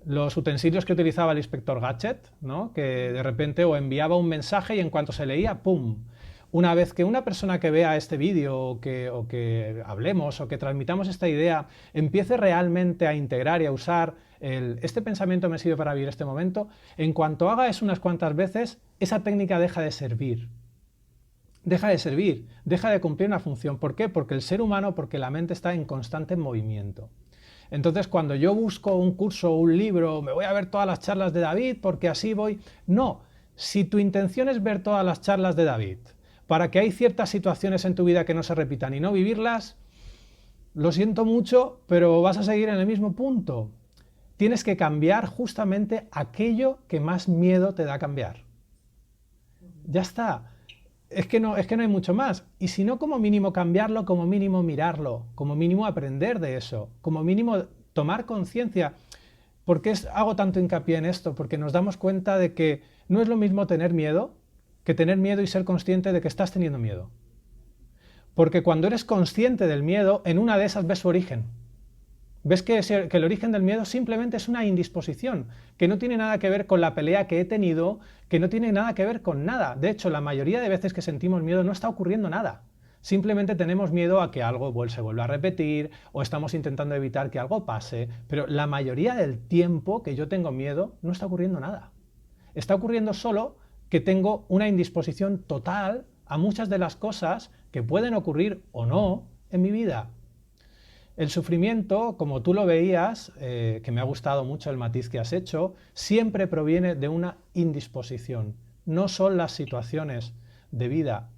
los utensilios que utilizaba el inspector Gadget, ¿no? Que de repente o enviaba un mensaje y en cuanto se leía, ¡pum! Una vez que una persona que vea este vídeo o que hablemos o que transmitamos esta idea empiece realmente a integrar y a usar este pensamiento me sirve para vivir este momento, en cuanto haga eso unas cuantas veces, esa técnica deja de servir. Deja de servir, deja de cumplir una función. ¿Por qué? Porque el ser humano, porque la mente está en constante movimiento. Entonces, cuando yo busco un curso o un libro, me voy a ver todas las charlas de David porque así voy. No, si tu intención es ver todas las charlas de David para que hay ciertas situaciones en tu vida que no se repitan y no vivirlas, lo siento mucho, pero vas a seguir en el mismo punto. Tienes que cambiar justamente aquello que más miedo te da a cambiar. Ya está. Es que no hay mucho más. Y si no, como mínimo cambiarlo, como mínimo mirarlo, como mínimo aprender de eso, como mínimo tomar conciencia. ¿Por qué hago tanto hincapié en esto? Porque nos damos cuenta de que no es lo mismo tener miedo que tener miedo y ser consciente de que estás teniendo miedo. Porque cuando eres consciente del miedo, en una de esas ves su origen. Ves que el origen del miedo simplemente es una indisposición, que no tiene nada que ver con la pelea que he tenido, que no tiene nada que ver con nada. De hecho, la mayoría de veces que sentimos miedo no está ocurriendo nada. Simplemente tenemos miedo a que algo se vuelva a repetir o estamos intentando evitar que algo pase, pero la mayoría del tiempo que yo tengo miedo no está ocurriendo nada. Está ocurriendo solo que tengo una indisposición total a muchas de las cosas que pueden ocurrir o no en mi vida. El sufrimiento, como tú lo veías, que me ha gustado mucho el matiz que has hecho, siempre proviene de una indisposición. No son las situaciones de vida.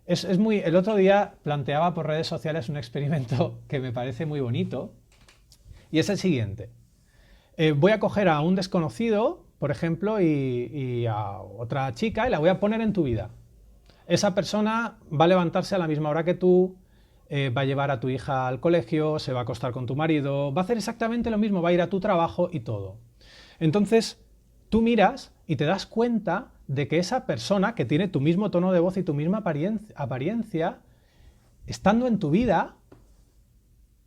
El otro día planteaba por redes sociales un experimento que me parece muy bonito, y es el siguiente. Voy a coger a un desconocido, por ejemplo, y a otra chica, y la voy a poner en tu vida. Esa persona va a levantarse a la misma hora que tú, va a llevar a tu hija al colegio, se va a acostar con tu marido, va a hacer exactamente lo mismo, va a ir a tu trabajo y todo. Entonces, tú miras y te das cuenta de que esa persona que tiene tu mismo tono de voz y tu misma apariencia, estando en tu vida,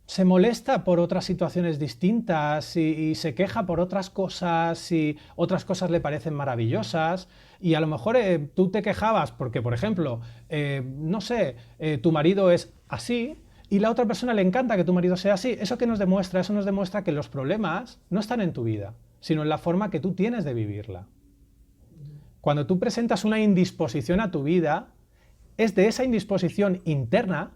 se molesta por otras situaciones distintas y se queja por otras cosas y otras cosas le parecen maravillosas y a lo mejor tú te quejabas porque, por ejemplo, no sé, tu marido es así y la otra persona le encanta que tu marido sea así. ¿Eso qué nos demuestra? Eso nos demuestra que los problemas no están en tu vida, sino en la forma que tú tienes de vivirla. Cuando tú presentas una indisposición a tu vida, es de esa indisposición interna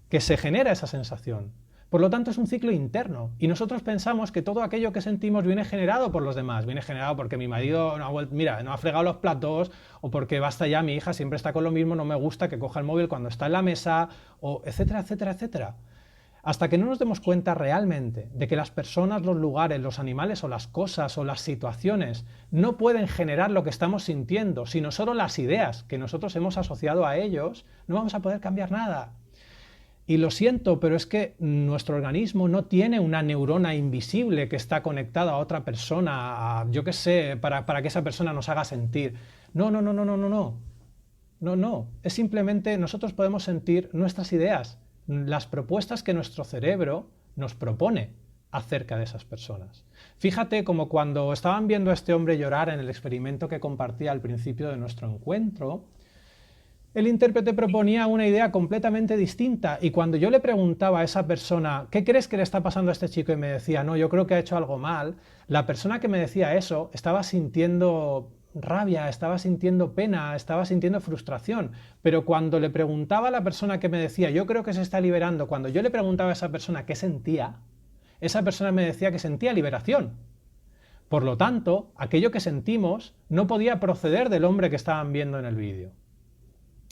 que se genera esa sensación. Por lo tanto, es un ciclo interno. Y nosotros pensamos que todo aquello que sentimos viene generado por los demás. Viene generado porque mi marido no ha fregado los platos, o porque basta ya, mi hija siempre está con lo mismo, no me gusta que coja el móvil cuando está en la mesa, o etcétera, etcétera, etcétera. Hasta que no nos demos cuenta realmente de que las personas, los lugares, los animales o las cosas o las situaciones no pueden generar lo que estamos sintiendo, sino solo las ideas que nosotros hemos asociado a ellos, no vamos a poder cambiar nada. Y lo siento, pero es que nuestro organismo no tiene una neurona invisible que está conectada a otra persona, yo qué sé, para que esa persona nos haga sentir. No, no, no, no, no, no, no. No, no. Es simplemente nosotros podemos sentir nuestras ideas, las propuestas que nuestro cerebro nos propone acerca de esas personas. Fíjate como cuando estaban viendo a este hombre llorar en el experimento que compartía al principio de nuestro encuentro, el intérprete proponía una idea completamente distinta, y cuando yo le preguntaba a esa persona, ¿qué crees que le está pasando a este chico? Y me decía, no, yo creo que ha hecho algo mal, la persona que me decía eso estaba sintiendo rabia, estaba sintiendo pena, estaba sintiendo frustración. Pero cuando le preguntaba a la persona que me decía, yo creo que se está liberando, cuando yo le preguntaba a esa persona qué sentía, esa persona me decía que sentía liberación. Por lo tanto, aquello que sentimos no podía proceder del hombre que estaban viendo en el vídeo,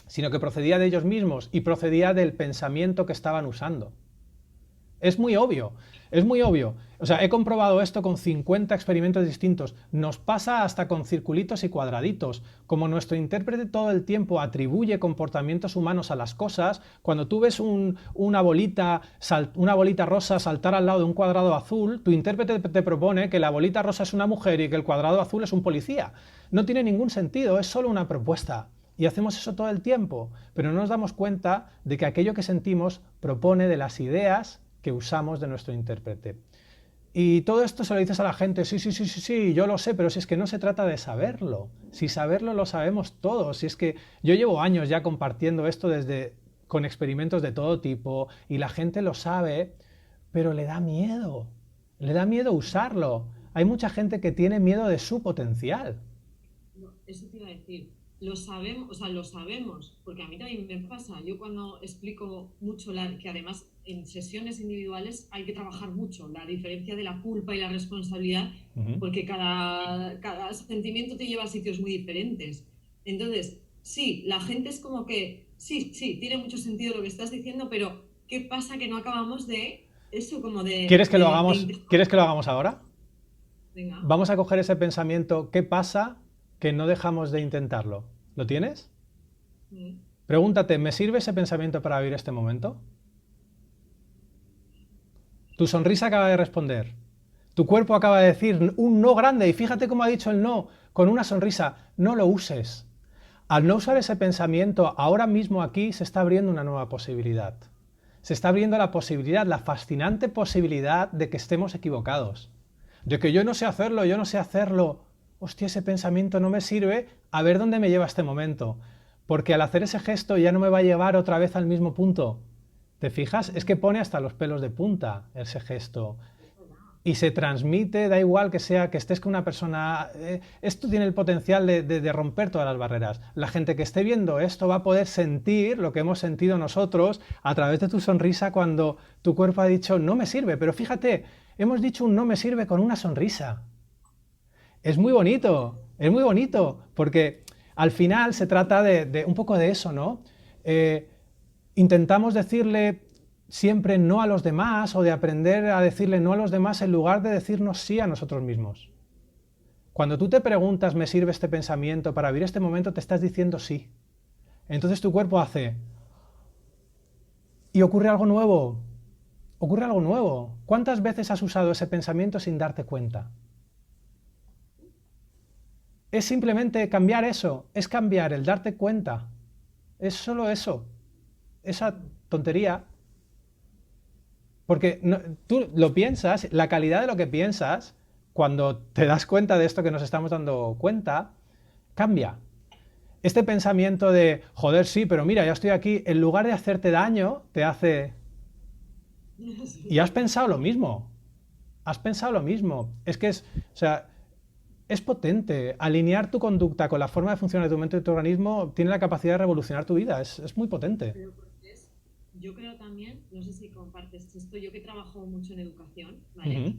sino que procedía de ellos mismos y procedía del pensamiento que estaban usando. Es muy obvio, es muy obvio. O sea, he comprobado esto con 50 experimentos distintos. Nos pasa hasta con circulitos y cuadraditos. Como nuestro intérprete todo el tiempo atribuye comportamientos humanos a las cosas, cuando tú ves una bolita rosa saltar al lado de un cuadrado azul, tu intérprete te propone que la bolita rosa es una mujer y que el cuadrado azul es un policía. No tiene ningún sentido, es solo una propuesta. Y hacemos eso todo el tiempo, pero no nos damos cuenta de que aquello que sentimos propone de las ideas que usamos de nuestro intérprete. Y todo esto se lo dices a la gente, sí, yo lo sé, pero si es que no se trata de saberlo. Si saberlo lo sabemos todos. Si es que yo llevo años ya compartiendo esto con experimentos de todo tipo, y la gente lo sabe, pero le da miedo. Le da miedo usarlo. Hay mucha gente que tiene miedo de su potencial. No, eso te iba a decir. Lo sabemos, o sea, lo sabemos, porque a mí también me pasa. Yo cuando explico mucho, que además en sesiones individuales hay que trabajar mucho la diferencia de la culpa y la responsabilidad, porque cada sentimiento te lleva a sitios muy diferentes. Entonces, sí, la gente es como que, sí, tiene mucho sentido lo que estás diciendo, pero ¿qué pasa que no acabamos de eso, como de... ¿Quieres que lo hagamos ahora? Venga. Vamos a coger ese pensamiento, ¿qué pasa que no dejamos de intentarlo? ¿Lo tienes? Sí. Pregúntate, ¿me sirve ese pensamiento para vivir este momento? Tu sonrisa acaba de responder. Tu cuerpo acaba de decir un no grande, y fíjate cómo ha dicho el no, con una sonrisa. No lo uses. Al no usar ese pensamiento, ahora mismo aquí se está abriendo una nueva posibilidad. Se está abriendo la posibilidad, la fascinante posibilidad de que estemos equivocados. De que yo no sé hacerlo. Hostia, ese pensamiento no me sirve, a ver dónde me lleva este momento. Porque al hacer ese gesto ya no me va a llevar otra vez al mismo punto. ¿Te fijas? Es que pone hasta los pelos de punta ese gesto. Y se transmite, da igual que estés con una persona. Esto tiene el potencial de romper todas las barreras. La gente que esté viendo esto va a poder sentir lo que hemos sentido nosotros a través de tu sonrisa cuando tu cuerpo ha dicho no me sirve. Pero fíjate, hemos dicho un no me sirve con una sonrisa. Es muy bonito, porque al final se trata de un poco de eso, ¿no? Intentamos decirle siempre no a los demás, o de aprender a decirle no a los demás en lugar de decirnos sí a nosotros mismos. Cuando tú te preguntas, ¿me sirve este pensamiento para vivir este momento?, te estás diciendo sí. Entonces tu cuerpo hace... Y ocurre algo nuevo. Ocurre algo nuevo. ¿Cuántas veces has usado ese pensamiento sin darte cuenta? Es simplemente cambiar eso, es cambiar el darte cuenta. Es solo eso, esa tontería. Porque tú lo piensas, la calidad de lo que piensas, cuando te das cuenta de esto que nos estamos dando cuenta, cambia. Este pensamiento de, joder, sí, pero mira, ya estoy aquí, en lugar de hacerte daño, te hace... Y has pensado lo mismo. Has pensado lo mismo. Es que es... O sea, es potente. Alinear tu conducta con la forma de funcionar de tu mente y tu organismo tiene la capacidad de revolucionar tu vida. Es muy potente. Pero porque es yo creo también, no sé si compartes esto, yo que trabajo mucho en educación, ¿vale? Ujú.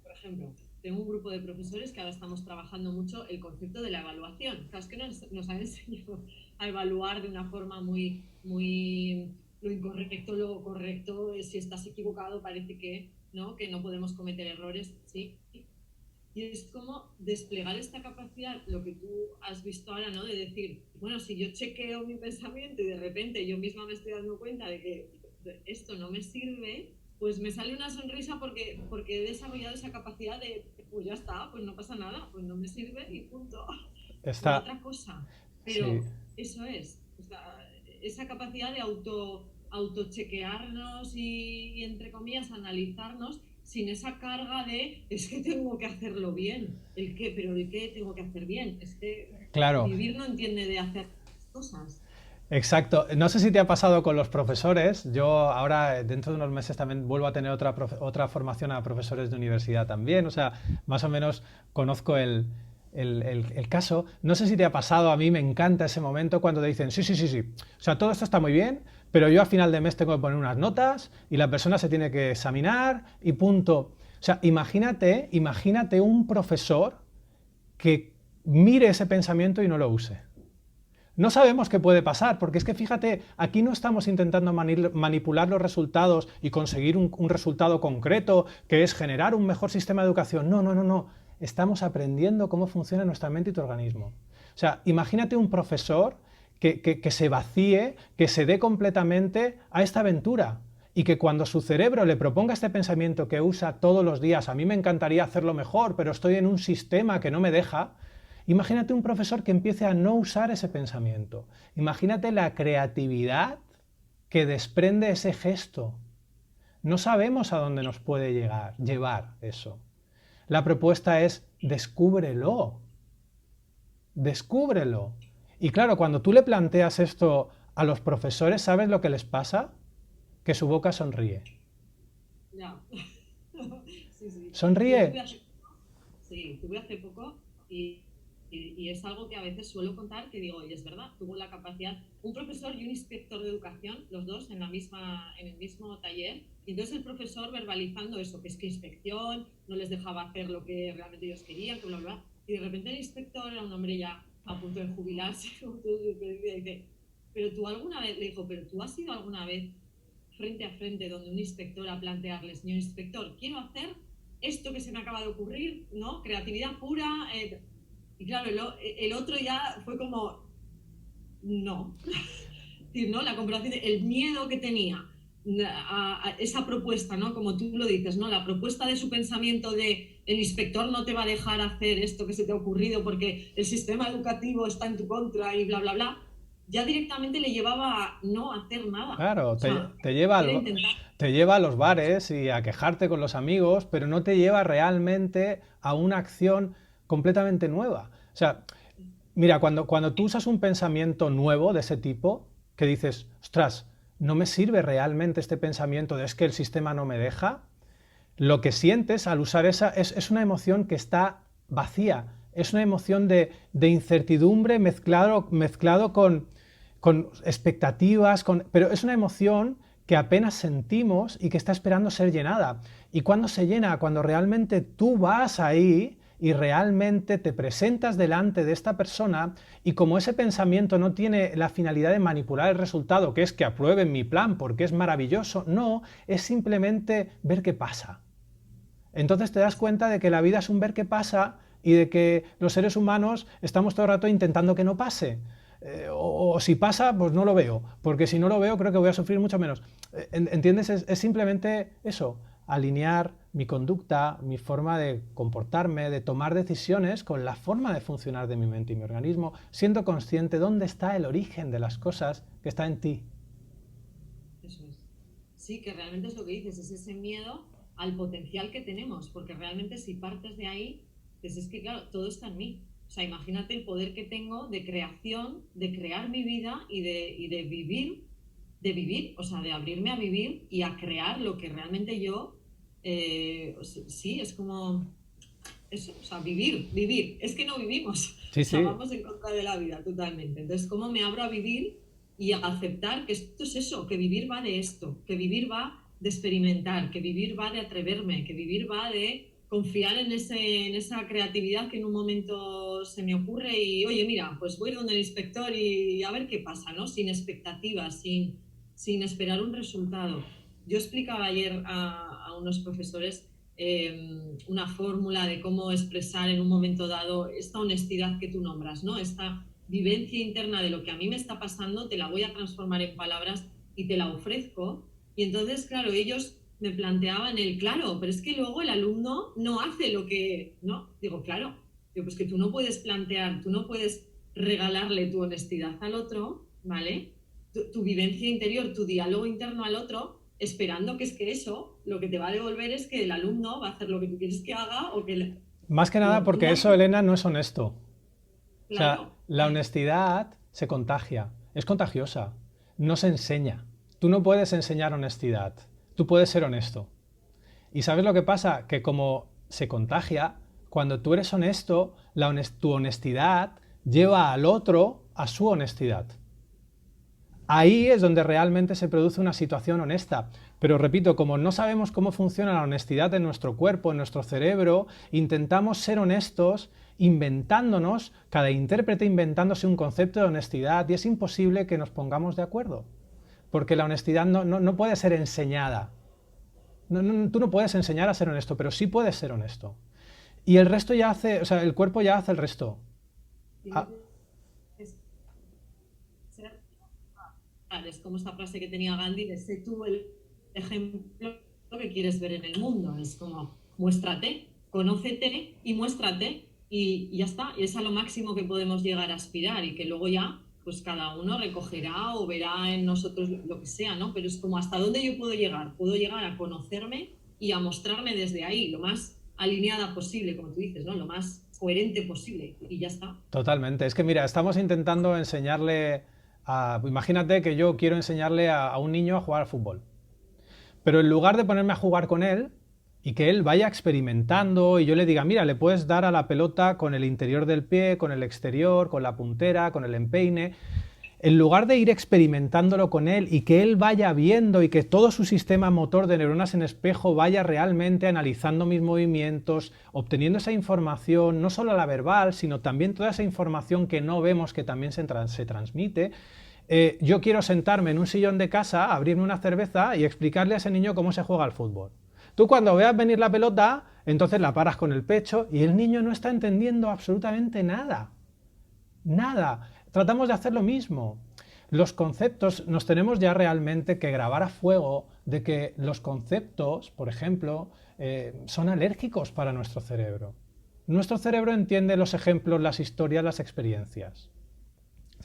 Por ejemplo, tengo un grupo de profesores que ahora estamos trabajando mucho el concepto de la evaluación. Claro, es que nos han enseñado a evaluar de una forma muy lo incorrecto, lo correcto, si estás equivocado parece que no podemos cometer errores, ¿sí? Y es como desplegar esta capacidad, lo que tú has visto ahora, ¿no? De decir, bueno, si yo chequeo mi pensamiento y de repente yo misma me estoy dando cuenta de que esto no me sirve, pues me sale una sonrisa porque he desarrollado esa capacidad de, pues ya está, pues no pasa nada, pues no me sirve y punto. No Está, otra cosa. sí, Pero eso es, o sea, esa capacidad de autochequearnos y, entre comillas, analizarnos sin esa carga de es que tengo que hacerlo bien. ¿El qué? ¿Pero el qué tengo que hacer bien? Es que claro. vivir no entiende de hacer cosas. Exacto. No sé si te ha pasado con los profesores. Yo ahora, dentro de unos meses, también vuelvo a tener otra formación a profesores de universidad también. O sea, más o menos conozco el caso. No sé si te ha pasado, a mí me encanta ese momento cuando te dicen, sí, sí, sí, sí. O sea, todo esto está muy bien, pero yo a final de mes tengo que poner unas notas y la persona se tiene que examinar y punto. O sea, imagínate un profesor que mire ese pensamiento y no lo use. No sabemos qué puede pasar, porque es que fíjate, aquí no estamos intentando manipular los resultados y conseguir un resultado concreto, que es generar un mejor sistema de educación. No, no, no, no. Estamos aprendiendo cómo funciona nuestra mente y tu organismo. O sea, imagínate un profesor que se vacíe, que se dé completamente a esta aventura y que cuando su cerebro le proponga este pensamiento que usa todos los días, a mí me encantaría hacerlo mejor, pero estoy en un sistema que no me deja. Imagínate un profesor que empiece a no usar ese pensamiento. Imagínate la creatividad que desprende ese gesto. No sabemos a dónde nos puede llevar eso. La propuesta es descúbrelo, descúbrelo. Y claro, cuando tú le planteas esto a los profesores, ¿sabes lo que les pasa? Que su boca sonríe. Ya. Sí, sí. Yo Sonríe. tuve hace poco y, y es algo que a veces suelo contar que digo, y es verdad, tuvo la capacidad, un profesor y un inspector de educación, los dos en el mismo taller, y entonces el profesor verbalizando eso, que es que inspección, no les dejaba hacer lo que realmente ellos querían, que bla, bla, y de repente el inspector era un hombre ya a punto de jubilarse, y dice, pero tú alguna vez, le dijo, pero tú has ido alguna vez frente a frente donde un inspector a plantearle, señor inspector, quiero hacer esto que se me acaba de ocurrir, ¿no? Creatividad pura. Y claro, el otro ya fue como, no. ¿No? La comparación, el miedo que tenía a esa propuesta, ¿no? Como tú lo dices, ¿no? La propuesta de su pensamiento de el inspector no te va a dejar hacer esto que se te ha ocurrido porque el sistema educativo está en tu contra y bla, bla, bla, ya directamente le llevaba a no hacer nada. Claro, O sea, era intentar. te lleva a los bares y a quejarte con los amigos, pero no te lleva realmente a una acción completamente nueva. O sea, mira, cuando tú usas un pensamiento nuevo de ese tipo, que dices, ostras, no me sirve realmente este pensamiento de es que el sistema no me deja, lo que sientes al usar esa es una emoción que está vacía, es una emoción de incertidumbre mezclado con expectativas, pero es una emoción que apenas sentimos y que está esperando ser llenada. ¿Y cuando se llena? Cuando realmente tú vas ahí y realmente te presentas delante de esta persona y como ese pensamiento no tiene la finalidad de manipular el resultado, que es que aprueben mi plan porque es maravilloso, no, es simplemente ver qué pasa. Entonces te das cuenta de que la vida es un ver qué pasa y de que los seres humanos estamos todo el rato intentando que no pase. O si pasa, pues no lo veo, porque si no lo veo creo que voy a sufrir mucho menos. ¿Entiendes? Es simplemente eso, alinear mi conducta, mi forma de comportarme, de tomar decisiones con la forma de funcionar de mi mente y mi organismo, siendo consciente dónde está el origen de las cosas que está en ti. Eso es. Sí, que realmente es lo que dices, es ese miedo al potencial que tenemos, porque realmente si partes de ahí, pues es que claro, todo está en mí. O sea, imagínate el poder que tengo de creación, de crear mi vida y de vivir, o sea, de abrirme a vivir y a crear lo que realmente yo, sí, es como, eso, o sea, vivir, es que no vivimos, Sí, o sea, sí, vamos en contra de la vida totalmente. Entonces, ¿cómo me abro a vivir? y a aceptar que esto es eso, que vivir va de esto, que vivir va de experimentar, que vivir va de atreverme, que vivir va de confiar en esa creatividad que en un momento se me ocurre y, oye, mira, pues voy a ir donde el inspector y a ver qué pasa, ¿no? Sin expectativas, sin esperar un resultado. Yo explicaba ayer a unos profesores una fórmula de cómo expresar en un momento dado esta honestidad que tú nombras, ¿no? Esta vivencia interna de lo que a mí me está pasando, te la voy a transformar en palabras y te la ofrezco. Y entonces, claro, ellos me planteaban claro, pero es que luego el alumno no hace lo que, ¿no? Digo, claro, digo, pues que tú no puedes plantear, tú no puedes regalarle tu honestidad al otro, ¿vale? Tu vivencia interior, tu diálogo interno al otro, esperando que es que eso, lo que te va a devolver es que el alumno va a hacer lo que tú quieres que haga o que... Más que nada Digo, porque eso, Elena, no es honesto. O sea, claro, la honestidad se contagia, es contagiosa, no se enseña. Tú no puedes enseñar honestidad, tú puedes ser honesto. ¿Y sabes lo que pasa? Que como se contagia, cuando tú eres honesto, tu honestidad lleva al otro a su honestidad. Ahí es donde realmente se produce una situación honesta. Pero repito, como no sabemos cómo funciona la honestidad en nuestro cuerpo, en nuestro cerebro, intentamos ser honestos inventándonos, cada intérprete inventándose un concepto de honestidad, y es imposible que nos pongamos de acuerdo. Porque la honestidad no puede ser enseñada. Tú no puedes enseñar a ser honesto, pero sí puedes ser honesto. Y el resto ya hace, o sea, el cuerpo ya hace el resto. Ah, es como esta frase que tenía Gandhi de sé tú el ejemplo que quieres ver en el mundo. Es como, muéstrate, conócete y muéstrate y ya está. Y es a lo máximo que podemos llegar a aspirar y que luego ya pues cada uno recogerá o verá en nosotros lo que sea, ¿no? Pero es como hasta dónde yo puedo llegar. Puedo llegar a conocerme y a mostrarme desde ahí, lo más alineada posible, como tú dices, ¿no? Lo más coherente posible y ya está. totalmente. Es que mira, estamos intentando enseñarle imagínate que yo quiero enseñarle a un niño a jugar al fútbol. Pero en lugar de ponerme a jugar con él y que él vaya experimentando y yo le diga, mira, le puedes dar a la pelota con el interior del pie, con el exterior, con la puntera, con el empeine, en lugar de ir experimentándolo con él y que él vaya viendo y que todo su sistema motor de neuronas en espejo vaya realmente analizando mis movimientos, obteniendo esa información, no solo la verbal, sino también toda esa información que no vemos que también se transmite. Yo quiero sentarme en un sillón de casa, abrirme una cerveza y explicarle a ese niño cómo se juega al fútbol. Tú cuando veas venir la pelota, entonces la paras con el pecho y el niño no está entendiendo absolutamente nada. Nada. Tratamos de hacer lo mismo. Los conceptos nos tenemos ya realmente que grabar a fuego de que los conceptos, por ejemplo, son alérgicos para nuestro cerebro. Nuestro cerebro entiende los ejemplos, las historias, las experiencias.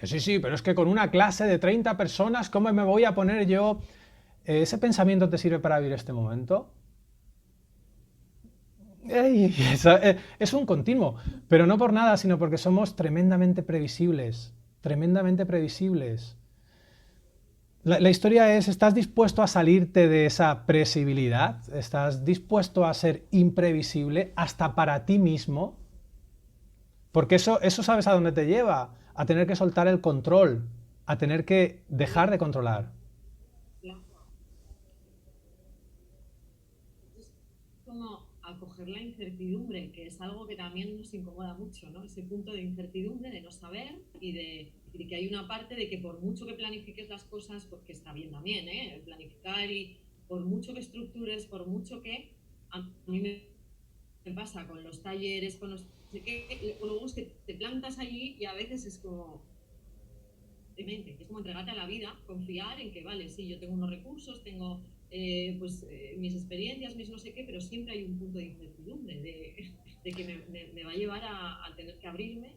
Dice, sí, pero es que con una clase de 30 personas, ¿cómo me voy a poner yo? ¿Ese pensamiento te sirve para vivir este momento? Es un continuo, pero no por nada, sino porque somos tremendamente previsibles, tremendamente previsibles. La historia es, ¿estás dispuesto a salirte de esa previsibilidad? ¿Estás dispuesto a ser imprevisible hasta para ti mismo? Porque eso sabes a dónde te lleva, a tener que soltar el control, a tener que dejar de controlar. Como acoger la incertidumbre, que es algo que también nos incomoda mucho, ¿no? Ese punto de incertidumbre, de no saber y de que hay una parte de que por mucho que planifiques las cosas, porque está bien también, ¿eh? Planificar y por mucho que estructures, por mucho que a mí me pasa con los talleres, con los... Luego es que te plantas allí y a veces es como... Es como entregarte a la vida, confiar en que, vale, sí, yo tengo unos recursos, tengo mis experiencias, mis no sé qué, pero siempre hay un punto de incertidumbre, de que me va a llevar a tener que abrirme,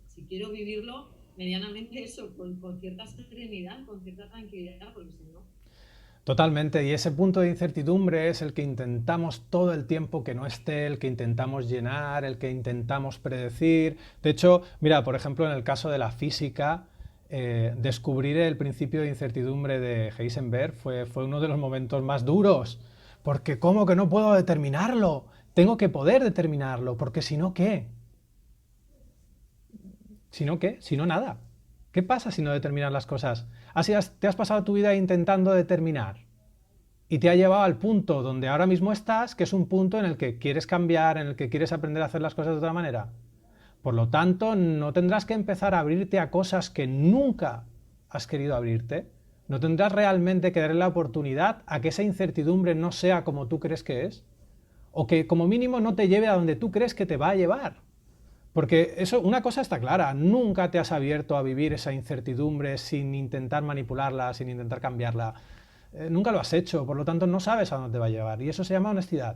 si quiero vivirlo medianamente eso, con cierta serenidad, con cierta tranquilidad, porque si no... Totalmente, y ese punto de incertidumbre es el que intentamos todo el tiempo que no esté, el que intentamos llenar, el que intentamos predecir. De hecho, mira, por ejemplo, en el caso de la física, descubrir el principio de incertidumbre de Heisenberg fue uno de los momentos más duros, porque ¿cómo que no puedo determinarlo? Tengo que poder determinarlo, porque si no, ¿qué? Si no, ¿qué? Si no, nada. ¿Qué pasa si no determinas las cosas? Te has pasado tu vida intentando determinar y te ha llevado al punto donde ahora mismo estás, que es un punto en el que quieres cambiar, en el que quieres aprender a hacer las cosas de otra manera. Por lo tanto, no tendrás que empezar a abrirte a cosas que nunca has querido abrirte. No tendrás realmente que darle la oportunidad a que esa incertidumbre no sea como tú crees que es, o que como mínimo no te lleve a donde tú crees que te va a llevar. Porque eso, una cosa está clara, nunca te has abierto a vivir esa incertidumbre sin intentar manipularla, sin intentar cambiarla. Nunca lo has hecho, por lo tanto no sabes a dónde te va a llevar. Y eso se llama honestidad.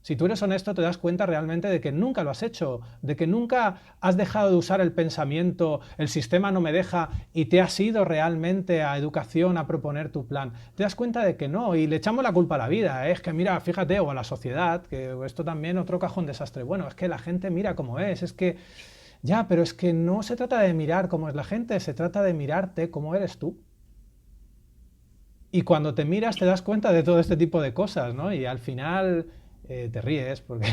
Si tú eres honesto, te das cuenta realmente de que nunca lo has hecho, de que nunca has dejado de usar el pensamiento, el sistema no me deja, y te has ido realmente a educación a proponer tu plan. Te das cuenta de que no, y le echamos la culpa a la vida. Es que mira, fíjate, o a la sociedad, que esto también otro cajón desastre. Bueno, es que la gente mira cómo es que... Ya, pero es que no se trata de mirar cómo es la gente, se trata de mirarte cómo eres tú. Y cuando te miras te das cuenta de todo este tipo de cosas, ¿no? Y al final te ríes porque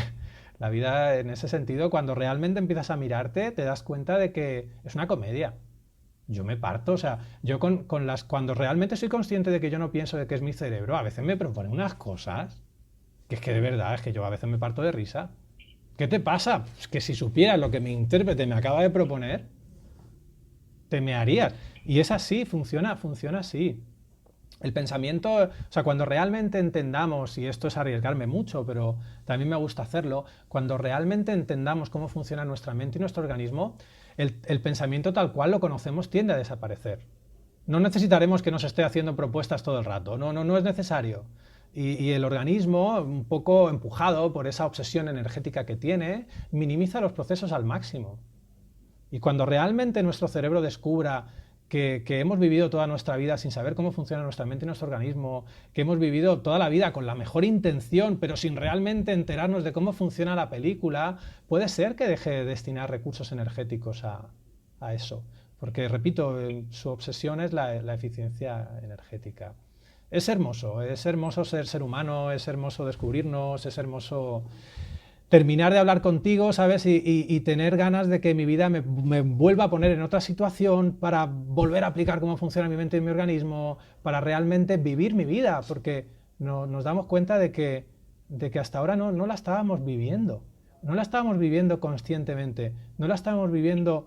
la vida en ese sentido, cuando realmente empiezas a mirarte, te das cuenta de que es una comedia. Yo me parto, o sea, yo cuando realmente soy consciente de que yo no pienso de que es mi cerebro, a veces me propone unas cosas que es que de verdad, es que yo a veces me parto de risa. ¿Qué te pasa? Pues que si supieras lo que mi intérprete me acaba de proponer, te mearías. Y es así, funciona así. El pensamiento, o sea, cuando realmente entendamos, y esto es arriesgarme mucho, pero también me gusta hacerlo, cuando realmente entendamos cómo funciona nuestra mente y nuestro organismo, el pensamiento tal cual lo conocemos tiende a desaparecer. No necesitaremos que nos esté haciendo propuestas todo el rato, no es necesario. Y el organismo, un poco empujado por esa obsesión energética que tiene, minimiza los procesos al máximo. Y cuando realmente nuestro cerebro descubra que hemos vivido toda nuestra vida sin saber cómo funciona nuestra mente y nuestro organismo, que hemos vivido toda la vida con la mejor intención, pero sin realmente enterarnos de cómo funciona la película, puede ser que deje de destinar recursos energéticos a eso. Porque, repito, su obsesión es la eficiencia energética. Es hermoso ser humano, es hermoso descubrirnos, es hermoso terminar de hablar contigo, ¿sabes? Y tener ganas de que mi vida me vuelva a poner en otra situación para volver a aplicar cómo funciona mi mente y mi organismo, para realmente vivir mi vida, porque nos damos cuenta de que hasta ahora no la estábamos viviendo. No la estábamos viviendo conscientemente, no la estábamos viviendo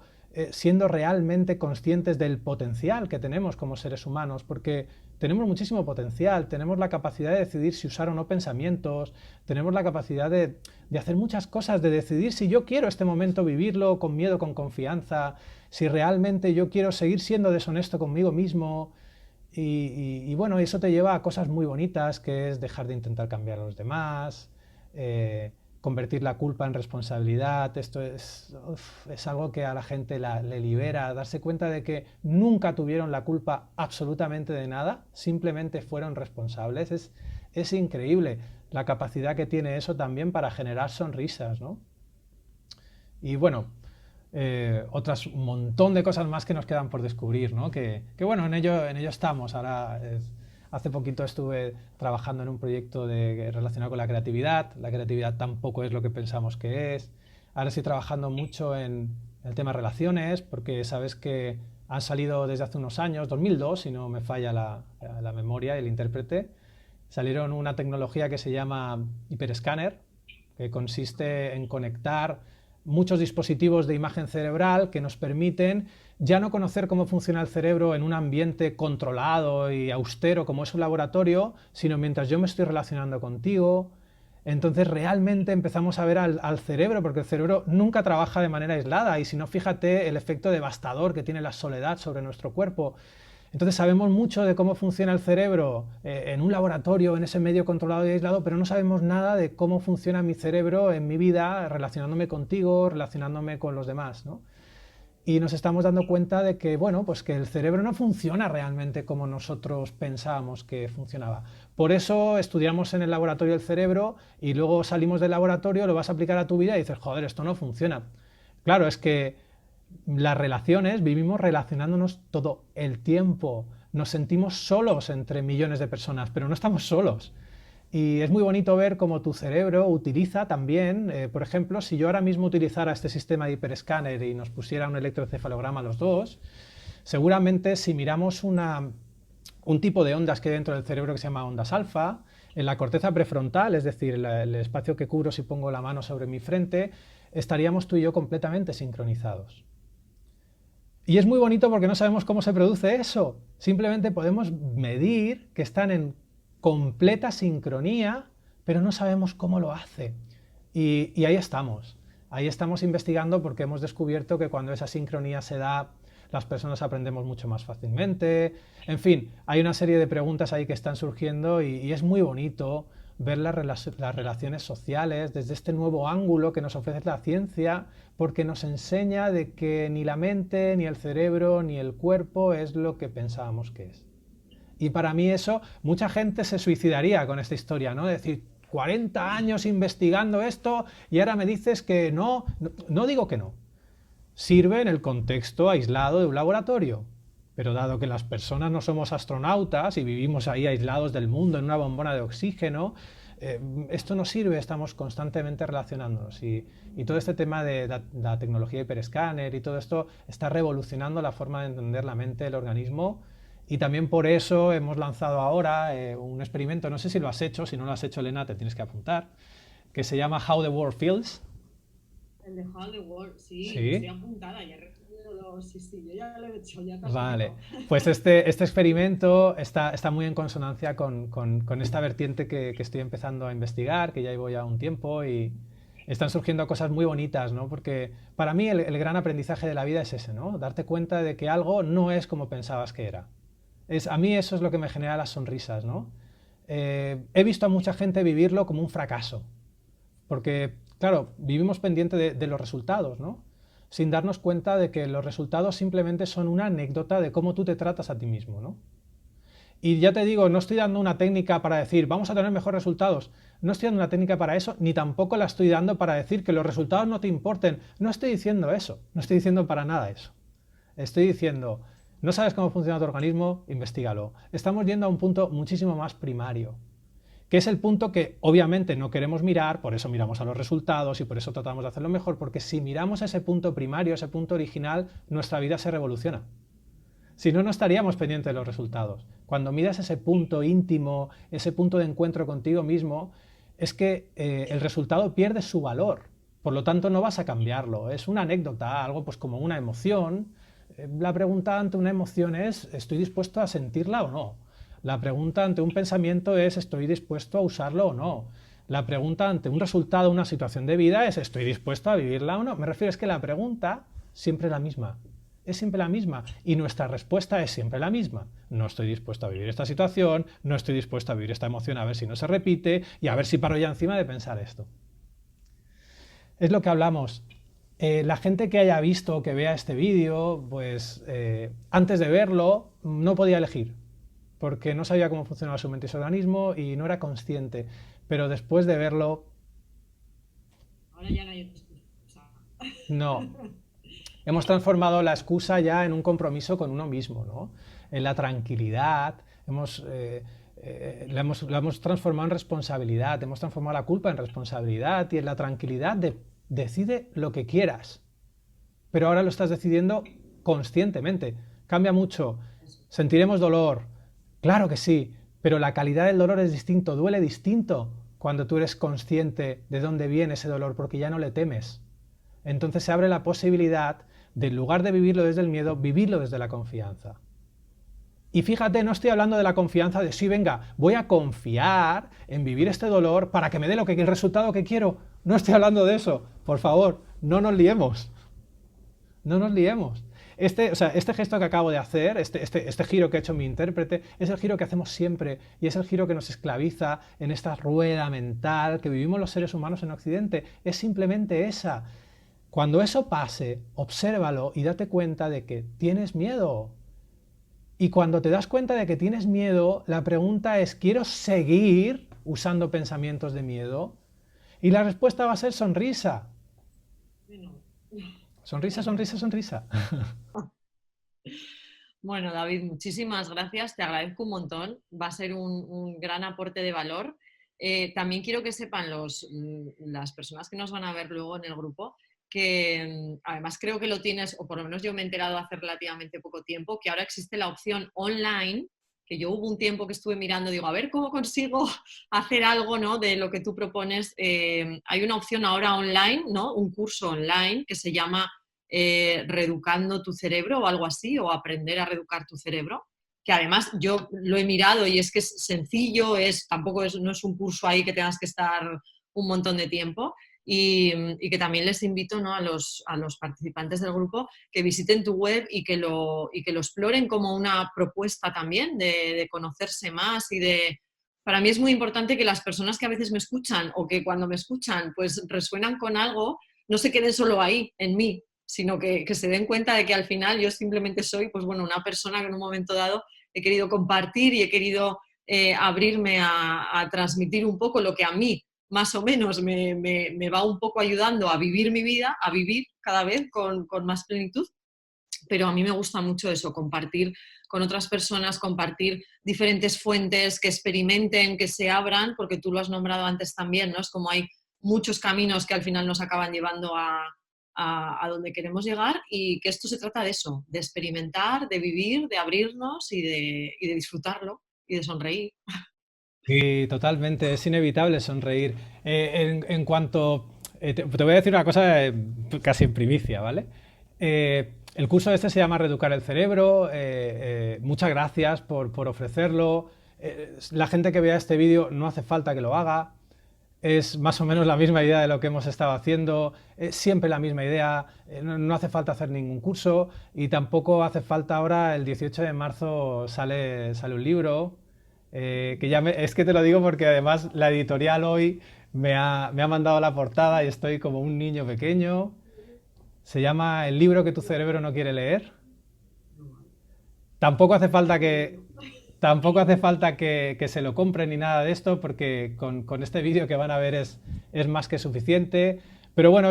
siendo realmente conscientes del potencial que tenemos como seres humanos, porque tenemos muchísimo potencial, tenemos la capacidad de decidir si usar o no pensamientos, tenemos la capacidad de hacer muchas cosas, de decidir si yo quiero este momento vivirlo con miedo, con confianza, si realmente yo quiero seguir siendo deshonesto conmigo mismo. Y bueno, eso te lleva a cosas muy bonitas, que es dejar de intentar cambiar a los demás, convertir la culpa en responsabilidad. Esto es algo que a la gente le libera, darse cuenta de que nunca tuvieron la culpa absolutamente de nada, simplemente fueron responsables. Es increíble la capacidad que tiene eso también para generar sonrisas, ¿no? Y bueno, otras un montón de cosas más que nos quedan por descubrir, ¿no? Que bueno, en ello estamos. Ahora hace poquito estuve trabajando en un proyecto relacionado con la creatividad. La creatividad tampoco es lo que pensamos que es. Ahora estoy trabajando mucho en el tema relaciones, porque sabes que han salido desde hace unos años, 2002, si no me falla la memoria, el intérprete, salieron una tecnología que se llama hiperescáner, que consiste en conectar muchos dispositivos de imagen cerebral que nos permiten ya no conocer cómo funciona el cerebro en un ambiente controlado y austero como es un laboratorio, sino mientras yo me estoy relacionando contigo. Entonces realmente empezamos a ver al cerebro, porque el cerebro nunca trabaja de manera aislada, y si no, fíjate el efecto devastador que tiene la soledad sobre nuestro cuerpo. Entonces sabemos mucho de cómo funciona el cerebro en un laboratorio, en ese medio controlado y aislado, pero no sabemos nada de cómo funciona mi cerebro en mi vida, relacionándome contigo, relacionándome con los demás, ¿no? Y nos estamos dando cuenta de que, bueno, pues que el cerebro no funciona realmente como nosotros pensábamos que funcionaba. Por eso estudiamos en el laboratorio el cerebro y luego salimos del laboratorio, lo vas a aplicar a tu vida y dices, joder, esto no funciona. Claro, es que las relaciones, vivimos relacionándonos todo el tiempo. Nos sentimos solos entre millones de personas, pero no estamos solos. Y es muy bonito ver cómo tu cerebro utiliza también, por ejemplo, si yo ahora mismo utilizara este sistema de hiperescáner y nos pusiera un electroencefalograma a los dos, seguramente si miramos un tipo de ondas que hay dentro del cerebro que se llama ondas alfa, en la corteza prefrontal, es decir, el espacio que cubro si pongo la mano sobre mi frente, estaríamos tú y yo completamente sincronizados. Y es muy bonito porque no sabemos cómo se produce eso. Simplemente podemos medir que están en completa sincronía, pero no sabemos cómo lo hace. Y ahí estamos. Ahí estamos investigando porque hemos descubierto que cuando esa sincronía se da, las personas aprendemos mucho más fácilmente. En fin, hay una serie de preguntas ahí que están surgiendo y es muy bonito ver las relaciones sociales desde este nuevo ángulo que nos ofrece la ciencia, porque nos enseña de que ni la mente, ni el cerebro, ni el cuerpo es lo que pensábamos que es. Y para mí eso, mucha gente se suicidaría con esta historia, ¿no? Es decir, 40 años investigando esto y ahora me dices que no, no digo que no. Sirve en el contexto aislado de un laboratorio. Pero dado que las personas no somos astronautas y vivimos ahí aislados del mundo en una bombona de oxígeno, esto nos sirve, estamos constantemente relacionándonos. Y todo este tema de la tecnología hiperescáner y todo esto está revolucionando la forma de entender la mente del organismo. Y también por eso hemos lanzado ahora un experimento, no sé si lo has hecho, si no lo has hecho, Elena, te tienes que apuntar, que se llama How the World Feels. El de How the World, sí, Sí. estoy apuntada, ya he recibido los... Sí, yo ya lo he hecho, ya casi. Vale, pues este experimento está muy en consonancia con esta vertiente que estoy empezando a investigar, que ya llevo ya un tiempo y están surgiendo cosas muy bonitas, ¿no? Porque para mí el gran aprendizaje de la vida es ese, ¿no? Darte cuenta de que algo no es como pensabas que era. A mí eso es lo que me genera las sonrisas, ¿no? He visto a mucha gente vivirlo como un fracaso, porque, claro, vivimos pendiente de los resultados, ¿no? Sin darnos cuenta de que los resultados simplemente son una anécdota de cómo tú te tratas a ti mismo, ¿no? Y ya te digo, no estoy dando una técnica para decir vamos a tener mejores resultados. No estoy dando una técnica para eso, ni tampoco la estoy dando para decir que los resultados no te importen. No estoy diciendo eso, no estoy diciendo para nada eso. Estoy diciendo, ¿no sabes cómo funciona tu organismo? Investígalo. Estamos yendo a un punto muchísimo más primario, que es el punto que obviamente no queremos mirar, por eso miramos a los resultados y por eso tratamos de hacerlo mejor, porque si miramos ese punto primario, ese punto original, nuestra vida se revoluciona. Si no, no estaríamos pendientes de los resultados. Cuando miras ese punto íntimo, ese punto de encuentro contigo mismo, es que el resultado pierde su valor. Por lo tanto, no vas a cambiarlo. Es una anécdota, algo pues como una emoción. La pregunta ante una emoción es, ¿estoy dispuesto a sentirla o no? La pregunta ante un pensamiento es, ¿estoy dispuesto a usarlo o no? La pregunta ante un resultado, una situación de vida es, ¿estoy dispuesto a vivirla o no? Me refiero es que la pregunta siempre es la misma. Es siempre la misma y nuestra respuesta es siempre la misma. No estoy dispuesto a vivir esta situación, no estoy dispuesto a vivir esta emoción a ver si no se repite y a ver si paro ya encima de pensar esto. Es lo que hablamos. La gente que haya visto o que vea este vídeo, pues antes de verlo no podía elegir, porque no sabía cómo funcionaba su mente y su organismo y no era consciente. Pero después de verlo... Ahora ya no hay excusa. No. Hemos transformado la excusa ya en un compromiso con uno mismo, ¿no? En la tranquilidad, la hemos transformado en responsabilidad, hemos transformado la culpa en responsabilidad y en la tranquilidad decide lo que quieras, pero ahora lo estás decidiendo conscientemente. Cambia mucho. Sentiremos dolor, claro que sí, pero la calidad del dolor es distinto, duele distinto cuando tú eres consciente de dónde viene ese dolor, porque ya no le temes. Entonces se abre la posibilidad de, en lugar de vivirlo desde el miedo, vivirlo desde la confianza. Y fíjate, no estoy hablando de la confianza de sí, venga, voy a confiar en vivir este dolor para que me dé el resultado que quiero. No estoy hablando de eso. Por favor, no nos liemos. No nos liemos. Este gesto que acabo de hacer, este giro que ha hecho mi intérprete, es el giro que hacemos siempre y es el giro que nos esclaviza en esta rueda mental que vivimos los seres humanos en Occidente. Es simplemente esa. Cuando eso pase, obsérvalo y date cuenta de que tienes miedo. Y cuando te das cuenta de que tienes miedo, la pregunta es, ¿quiero seguir usando pensamientos de miedo? Y la respuesta va a ser sonrisa. Bueno. Sonrisa, sonrisa, sonrisa. Bueno, David, muchísimas gracias, te agradezco un montón. Va a ser un gran aporte de valor también quiero que sepan las personas que nos van a ver luego en el grupo que además creo que lo tienes, o por lo menos yo me he enterado hace relativamente poco tiempo, que ahora existe la opción online, que yo hubo un tiempo que estuve mirando, digo, a ver cómo consigo hacer algo, ¿no?, de lo que tú propones. Hay una opción ahora online, ¿no?, un curso online que se llama Reeducando tu cerebro o algo así, o Aprender a reeducar tu cerebro, que además yo lo he mirado y es que es sencillo, no es un curso ahí que tengas que estar un montón de tiempo. Y que también les invito, ¿no?, a los participantes del grupo que visiten tu web y que lo exploren como una propuesta también de conocerse más Para mí es muy importante que las personas que a veces me escuchan o que cuando me escuchan pues resuenan con algo, no se queden solo ahí, en mí, sino que se den cuenta de que al final yo simplemente soy, pues bueno, una persona que en un momento dado he querido compartir y he querido abrirme a transmitir un poco lo que a mí más o menos me va un poco ayudando a vivir mi vida, a vivir cada vez con más plenitud. Pero a mí me gusta mucho eso, compartir con otras personas, compartir diferentes fuentes, que experimenten, que se abran, porque tú lo has nombrado antes también, ¿no? Es como hay muchos caminos que al final nos acaban llevando a donde queremos llegar, y que esto se trata de eso, de experimentar, de vivir, de abrirnos y de disfrutarlo y de sonreír. Sí, totalmente, es inevitable sonreír. En cuanto... te voy a decir una cosa casi en primicia, ¿vale? El curso este se llama Reeducar el cerebro. Muchas gracias por ofrecerlo. La gente que vea este vídeo no hace falta que lo haga. Es más o menos la misma idea de lo que hemos estado haciendo, es siempre la misma idea, no hace falta hacer ningún curso y tampoco hace falta ahora, el 18 de marzo sale un libro, es que te lo digo porque además la editorial hoy me ha mandado la portada y estoy como un niño pequeño. Se llama El libro que tu cerebro no quiere leer. Tampoco hace falta que, tampoco hace falta que se lo compren ni nada de esto, porque con este vídeo que van a ver es más que suficiente. Pero bueno,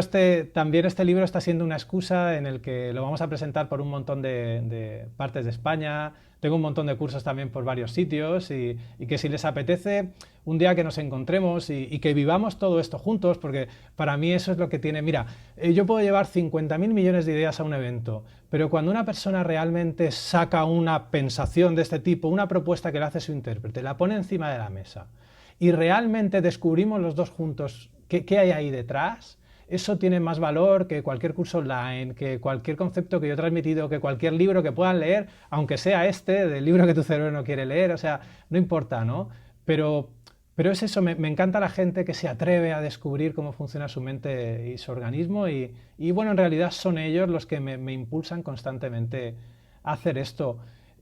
también este libro está siendo una excusa en el que lo vamos a presentar por un montón de partes de España. Tengo un montón de cursos también por varios sitios y que si les apetece un día que nos encontremos y que vivamos todo esto juntos, porque para mí eso es lo que tiene... Mira, yo puedo llevar 50.000 millones de ideas a un evento, pero cuando una persona realmente saca una pensación de este tipo, una propuesta que le hace su intérprete, la pone encima de la mesa y realmente descubrimos los dos juntos qué hay ahí detrás, eso tiene más valor que cualquier curso online, que cualquier concepto que yo he transmitido, que cualquier libro que puedan leer, aunque sea del libro que tu cerebro no quiere leer, o sea, no importa, ¿no? Pero es eso, me encanta la gente que se atreve a descubrir cómo funciona su mente y su organismo y bueno, en realidad son ellos los que me impulsan constantemente a hacer esto.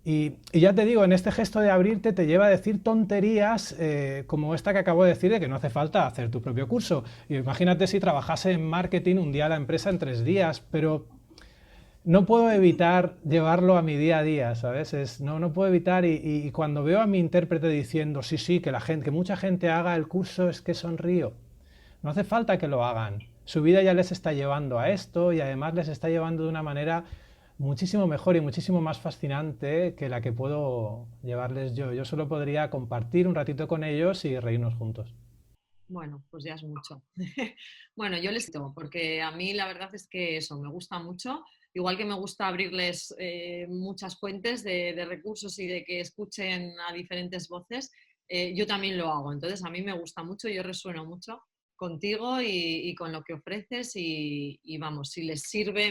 Y ya te digo, en este gesto de abrirte te lleva a decir tonterías como esta que acabo de decir, de que no hace falta hacer tu propio curso. Y imagínate si trabajase en marketing un día a la empresa en 3 días, pero no puedo evitar llevarlo a mi día a día, ¿sabes? No puedo evitar y cuando veo a mi intérprete diciendo sí, que mucha gente haga el curso, es que sonrío. No hace falta que lo hagan. Su vida ya les está llevando a esto y además les está llevando de una manera muchísimo mejor y muchísimo más fascinante que la que puedo llevarles yo. Yo solo podría compartir un ratito con ellos y reírnos juntos. Bueno, pues ya es mucho. Bueno, yo les digo, porque a mí la verdad es que eso me gusta mucho, igual que me gusta abrirles muchas fuentes de recursos y de que escuchen a diferentes voces, yo también lo hago. Entonces a mí me gusta mucho, yo resueno mucho contigo y con lo que ofreces y vamos, si les sirve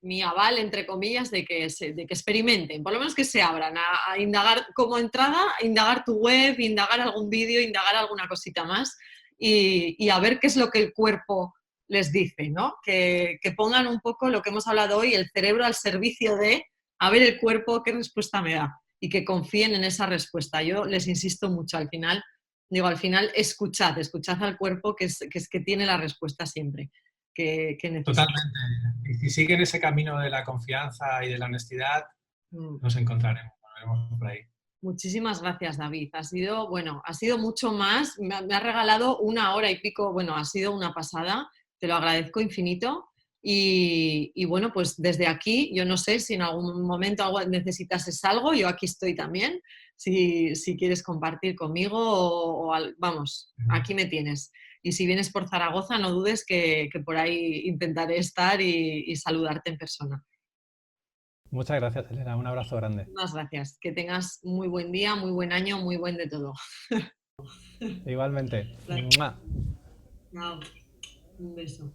mi aval, entre comillas, de que experimenten, por lo menos que se abran a indagar como entrada, a indagar tu web, indagar algún vídeo, indagar alguna cosita más y a ver qué es lo que el cuerpo les dice, ¿no? Que pongan un poco lo que hemos hablado hoy, el cerebro al servicio de a ver el cuerpo qué respuesta me da y que confíen en esa respuesta. Yo les insisto mucho al final, digo, al final escuchad al cuerpo que tiene la respuesta siempre. Que necesita. Totalmente. Y si siguen ese camino de la confianza y de la honestidad, nos encontraremos, nos veremos por ahí. Muchísimas gracias, David. Ha sido mucho más. Me ha regalado 1 hora y pico. Bueno, ha sido una pasada. Te lo agradezco infinito. Y bueno, pues desde aquí, yo no sé si en algún momento necesitases algo, yo aquí estoy también. si quieres compartir conmigo vamos, aquí me tienes. Y si vienes por Zaragoza, no dudes que por ahí intentaré estar y saludarte en persona. Muchas gracias, Elena. Un abrazo grande. Muchas gracias. Que tengas muy buen día, muy buen año, muy buen de todo. Igualmente. Chao. Un beso.